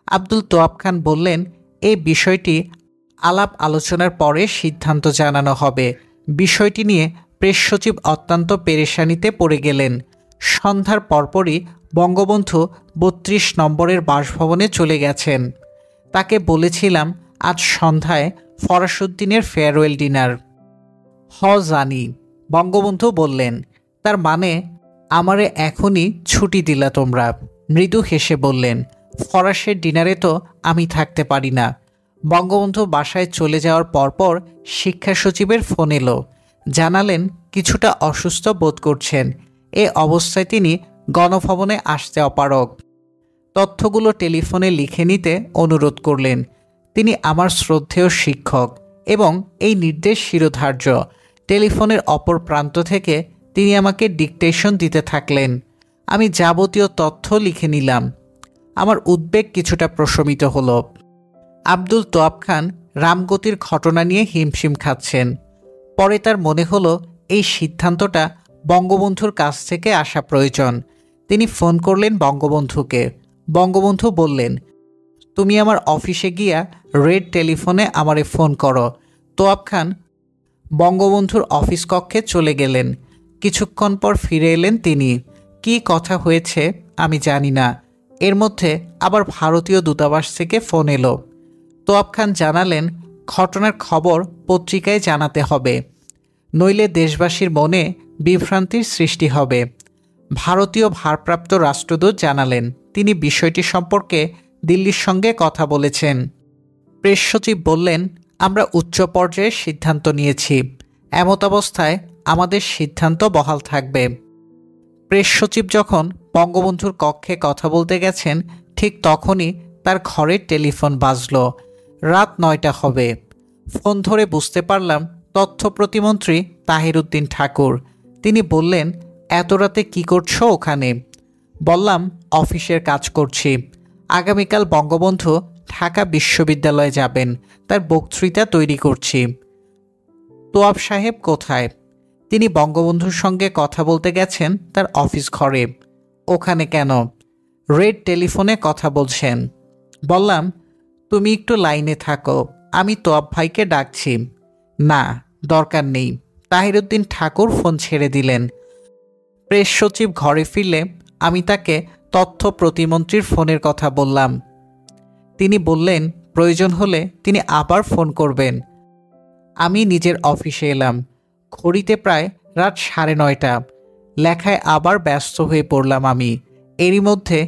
আব্দুল তোয়াব খান বললেন, এই বিষয়টি আলাপ আলোচনার পরে সিদ্ধান্ত জানানো হবে। বিষয়টি নিয়ে প্রেস সচিব অত্যন্ত পেরেশানিতে পড়ে গেলেন। সন্ধ্যার পরপরই বঙ্গবন্ধু 32 নম্বরের বাসভবনে চলে গেছেন। তাকে বলেছিলাম আজ সন্ধ্যায় ফরাসুদ্দিনের ফেয়ারওয়েল ডিনার। জানি, বঙ্গবন্ধু বললেন। তার মানে আমারে এখনই ছুটি দিলা তোমরা? মৃদু হেসে বললেন, ফরাসের ডিনারে তো আমি থাকতে পারি না। বঙ্গবন্ধু বাসায় চলে যাওয়ার পরপর শিক্ষা সচিবের ফোন এলো। জানালেন কিছুটা অসুস্থ বোধ করছেন। এ অবস্থায় তিনি গণভবনে আসতে অপারগ। তথ্যগুলো টেলিফোনে লিখে নিতে অনুরোধ করলেন। তিনি আমার শ্রদ্ধেয় শিক্ষক এবং এই নির্দেশ শিরোধার্য। টেলিফোনের অপর প্রান্ত থেকে তিনি আমাকে ডিকটেশন দিতে থাকলেন। আমি যাবতীয় তথ্য লিখে নিলাম। আমার উদ্বেগ কিছুটা প্রশমিত হলো। আব্দুল তোয়াব খান রামগতির ঘটনা নিয়ে হিমশিম খাচ্ছেন। পরে তার মনে হলো এই সিদ্ধান্তটা বঙ্গবন্ধুর কাছ থেকে আসা প্রয়োজন। তিনি ফোন করলেন বঙ্গবন্ধুকে। বঙ্গবন্ধু বললেন, তুমি আমার অফিসে গিয়া রেড টেলিফোনে আমারে ফোন করো। তোয়াব খান বঙ্গবন্ধুর অফিস কক্ষে চলে গেলেন। কিছুক্ষণ পর ফিরে এলেন তিনি। কি কথা হয়েছে আমি জানি না। এর মধ্যে আবার ভারতীয় দূতাবাস থেকে ফোন এলো। তোয়াব খান জানালেন, ঘটনার খবর পত্রিকায় জানাতে হবে, নইলে দেশবাসীর মনে বিভ্রান্তির সৃষ্টি হবে। ভারতীয় ভারপ্রাপ্ত রাষ্ট্রদূত জানালেন তিনি বিষয়টি সম্পর্কে দিল্লির সঙ্গে কথা বলেছেন। প্রেস সচিব বললেন, আমরা উচ্চ পর্যায়ের সিদ্ধান্ত নিয়েছি। এমতাবস্থায় আমাদের সিদ্ধান্ত বহাল থাকবে। প্রেস সচিব যখন বঙ্গবন্ধুর কক্ষে কথা বলতে গেছেন, ঠিক তখনই তার ঘরের টেলিফোন বাজল। রাত 9টা হবে। ফোন ধরে বুঝতে পারলাম তথ্য প্রতিমন্ত্রী তাহির উদ্দিন ঠাকুর। তিনি বললেন, এত রাতে কী করছো ওখানে? বললাম, অফিসের কাজ করছি। আগামীকাল বঙ্গবন্ধু ঢাকা বিশ্ববিদ্যালয়ে যাবেন, তার বক্তৃতা তৈরি করছি। তোয়াব সাহেব কোথায়? তিনি বঙ্গবন্ধুর সঙ্গে কথা বলতে গেছেন তার অফিস ঘরে। ওখানে কেন? রেড টেলিফোনে কথা বলছেন। বললাম, তুমি একটু লাইনে থাকো, আমি তোয়াব ভাইকে ডাকছি। না, দরকার নেই। তাহিরুদ্দিন ঠাকুর ফোন ছেড়ে দিলেন। প্রেস সচিব ঘরে ফিরলে আমি তাকে তথ্য প্রতিমন্ত্রীর ফোনের কথা বললাম। তিনি বললেন প্রয়োজন হলে তিনি আবার ফোন করবেন। আমি নিজের অফিসে এলাম। ঘড়িতে প্রায় রাত 9:30। লেখায় আবার ব্যস্ত হয়ে পড়লাম আমি। এরই মধ্যে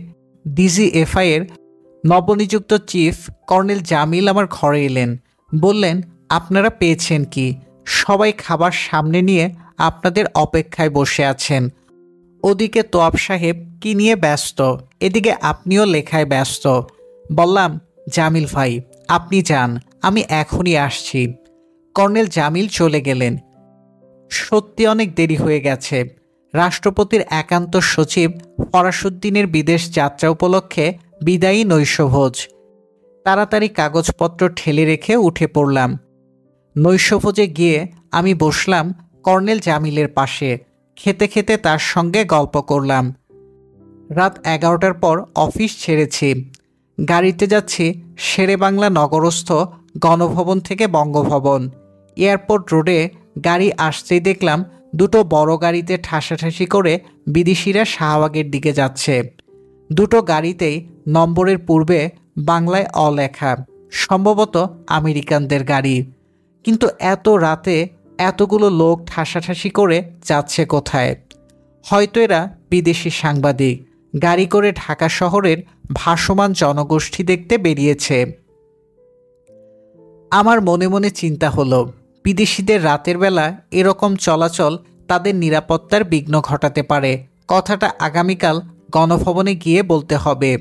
ডিজিএফআই এর নবনিযুক্ত চিফ কর্নেল জামিল আমার ঘরে এলেন। বললেন, আপনারা পেয়েছেন কি? সবাই খাবার সামনে নিয়ে আপনাদের অপেক্ষায় বসে আছেন। ওদিকে তোয়াব সাহেব কি নিয়ে ব্যস্ত, এদিকে আপনিও লেখায় ব্যস্ত। বললাম, জামিল ভাই আপনি যান, আমি এখনই আসছি। কর্নেল জামিল চলে গেলেন। সত্যি অনেক দেরি হয়ে গেছে। রাষ্ট্রপতির একান্ত সচিব ফরাসুদ্দিনের বিদেশ যাত্রা উপলক্ষে বিদায়ী নৈশভোজ। তাড়াতাড়ি কাগজপত্র ঠেলে রেখে উঠে পড়লাম। নৈশভোজে গিয়ে আমি বসলাম কর্নেল জামিলের পাশে। খেতে খেতে তার সঙ্গে গল্প করলাম। রাত 11টার পর অফিস ছেড়েছি। গাড়িতে যাচ্ছি শেরেবাংলা নগরস্থ গণভবন থেকে বঙ্গভবন। এয়ারপোর্ট রোডে গাড়ি আসতেই দেখলাম দুটো বড় গাড়িতে ঠাসাঠাসি করে বিদেশিরা শাহবাগের দিকে যাচ্ছে। দুটো গাড়িতেই নম্বরের পূর্বে বাংলায় লেখা, সম্ভবত আমেরিকানদের গাড়ি। কিন্তু এত রাতে এতগুলো লোক ঠাসাঠাসি করে যাচ্ছে কোথায়? হয়তো এরা বিদেশি সাংবাদিক গাড়ি করে ঢাকা শহরের ভাসমান জনগোষ্ঠী দেখতে বেরিয়েছে। আমার মনে মনে চিন্তা হলো, বিদেশিদের রাতের বেলা এরকম চলাচল তাদের নিরাপত্তার বিঘ্ন ঘটাতে পারে। কথাটা আগামীকাল গণভবনে গিয়ে বলতে হবে।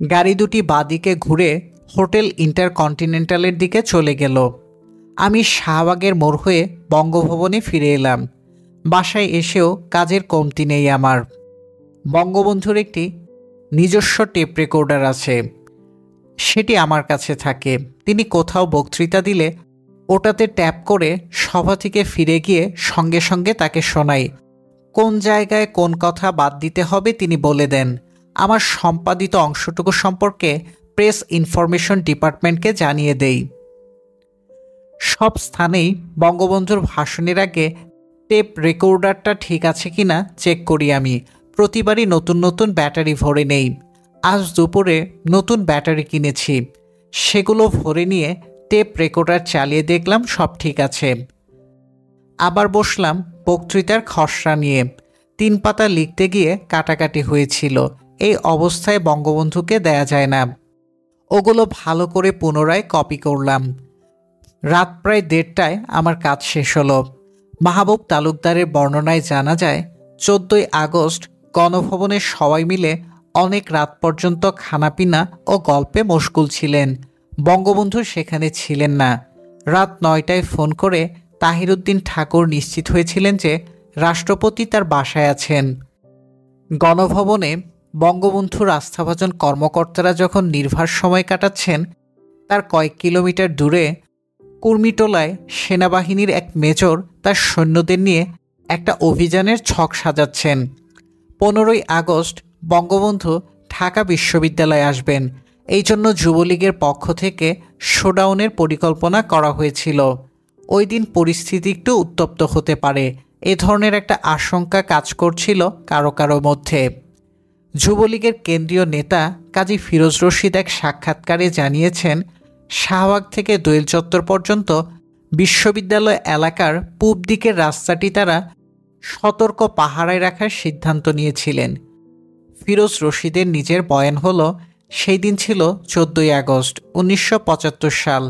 গাড়ি দুটি বাদিকে ঘুরে হোটেল ইন্টারকন্টিনেন্টালের দিকে চলে গেল। আমি শাহবাগের মোড় হয়ে বঙ্গভবনে ফিরে এলাম। বাসায় এসেও কাজের কমতি নেই আমার। বঙ্গবন্ধুর একটি নিজস্ব টেপ রেকর্ডার আছে, সেটি আমার কাছে থাকে। তিনি কোথাও বক্তৃতা দিলে ওটাতে ট্যাপ করে সভা থেকে ফিরে গিয়ে সঙ্গে সঙ্গে তাকে শোনাই। কোন জায়গায় কোন কথা বাদ দিতে হবে তিনি বলে দেন। আমার সম্পাদিত অংশটুকু সম্পর্কে প্রেস ইনফরমেশন ডিপার্টমেন্টকে জানিয়ে দেই। সব স্থানেই বঙ্গবন্ধুর ভাষণের আগে টেপ রেকর্ডারটা ঠিক আছে কিনা চেক করি আমি। প্রতিবারই নতুন নতুন ব্যাটারি ভরে নেই। আজ দুপুরে নতুন ব্যাটারি কিনেছি, সেগুলো ভরে নিয়ে টেপ রেকর্ডার চালিয়ে দেখলাম সব ঠিক আছে। আবার বসলাম বক্তৃতার খসড়া নিয়ে। 3 পাতা লিখতে গিয়ে কাটাকাটি হয়েছিল। এই অবস্থায় বঙ্গবন্ধুকে দেয়া যায় না। ওগুলো ভালো করে পুনরায় কপি করলাম। রাত প্রায় 1:30টায় আমার কাজ শেষ হলো। মাহবুব তালুকদারের বর্ণনায় জানা যায় 14ই আগস্ট গণভবনে সবাই মিলে অনেক রাত পর্যন্ত খানাপিনা ও গল্পে মশগুল ছিলেন। বঙ্গবন্ধু সেখানে ছিলেন না। রাত 9টায় ফোন করে তাহিরুদ্দিন ঠাকুর নিশ্চিত হয়েছিলেন যে রাষ্ট্রপতি তার বাসায় আছেন। গণভবনে বঙ্গবন্ধুর আস্থাভাজন কর্মকর্তারা যখন নির্ভার সময় কাটাচ্ছেন, তার কয়েক কিলোমিটার দূরে কুর্মিটোলায় সেনাবাহিনীর এক মেজর তার সৈন্যদের নিয়ে একটা অভিযানের ছক সাজাচ্ছেন। 15ই আগস্ট বঙ্গবন্ধু ঢাকা বিশ্ববিদ্যালয়ে আসবেন। এই জন্য যুবলীগের পক্ষ থেকে শোডাউনের পরিকল্পনা করা হয়েছিল। ওই দিন পরিস্থিতি একটু উত্তপ্ত হতে পারে, এ ধরনের একটা আশঙ্কা কাজ করছিল কারো কারো মধ্যে। যুবলীগের কেন্দ্রীয় নেতা কাজী ফিরোজ রশিদ এক সাক্ষাৎকারে জানিয়েছেন, শাহবাগ থেকে দোয়েল চত্বর পর্যন্ত বিশ্ববিদ্যালয় এলাকার পূব দিকের রাস্তাটি তারা সতর্ক পাহারায় রাখার সিদ্ধান্ত নিয়েছিলেন। ফিরোজ রশিদের নিজের বয়ান হলো, সেই দিন ছিল 14ই আগস্ট 1975 সাল।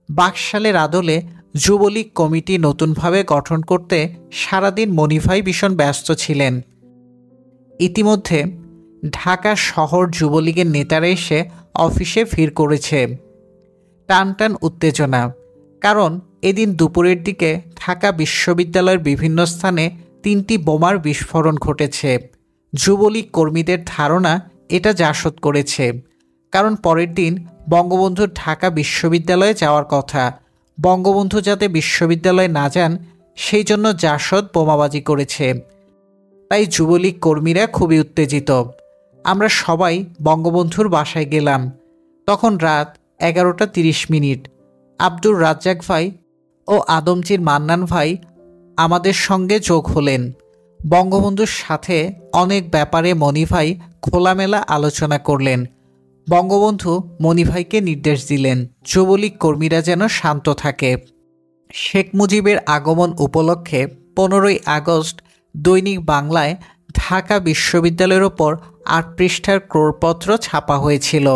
বাকশালের আদলে যুবলীগ কমিটি নতুনভাবে গঠন করতে সারাদিন মনিভাই ভীষণ ব্যস্ত ছিলেন। ইতিমধ্যে ঢাকা শহর যুবলীগের নেতারা এসে অফিসে ভিড় করেছে। টান টান উত্তেজনা, কারণ এদিন দুপুরের দিকে ঢাকা বিশ্ববিদ্যালয়ের বিভিন্ন স্থানে 3টি বোমার বিস্ফোরণ ঘটেছে। যুবলীগ কর্মীদের ধারণা এটা জাসদ করেছে, কারণ পরের দিন বঙ্গবন্ধুর ঢাকা বিশ্ববিদ্যালয়ে যাওয়ার কথা। বঙ্গবন্ধু যাতে বিশ্ববিদ্যালয়ে না যান সেই জন্য জাসদ বোমাবাজি করেছে। তাই যুবলীগ কর্মীরা খুবই উত্তেজিত। আমরা সবাই বঙ্গবন্ধুর বাসায় গেলাম। তখন রাত 11:30। আব্দুর রাজ্জাক ভাই ও আদমজির মান্নান ভাই আমাদের সঙ্গে যোগ হলেন। বঙ্গবন্ধুর সাথে অনেক ব্যাপারে মনি ভাই খোলামেলা আলোচনা করলেন। বঙ্গবন্ধু মনি ভাইকে নির্দেশ দিলেন যুবলীগ কর্মীরা যেন শান্ত থাকে। শেখ মুজিবের আগমন উপলক্ষে 15ই আগস্ট দৈনিক বাংলায় ঢাকা বিশ্ববিদ্যালয়ের ওপর 8 পৃষ্ঠার ক্রোড়পত্র ছাপা হয়েছিল।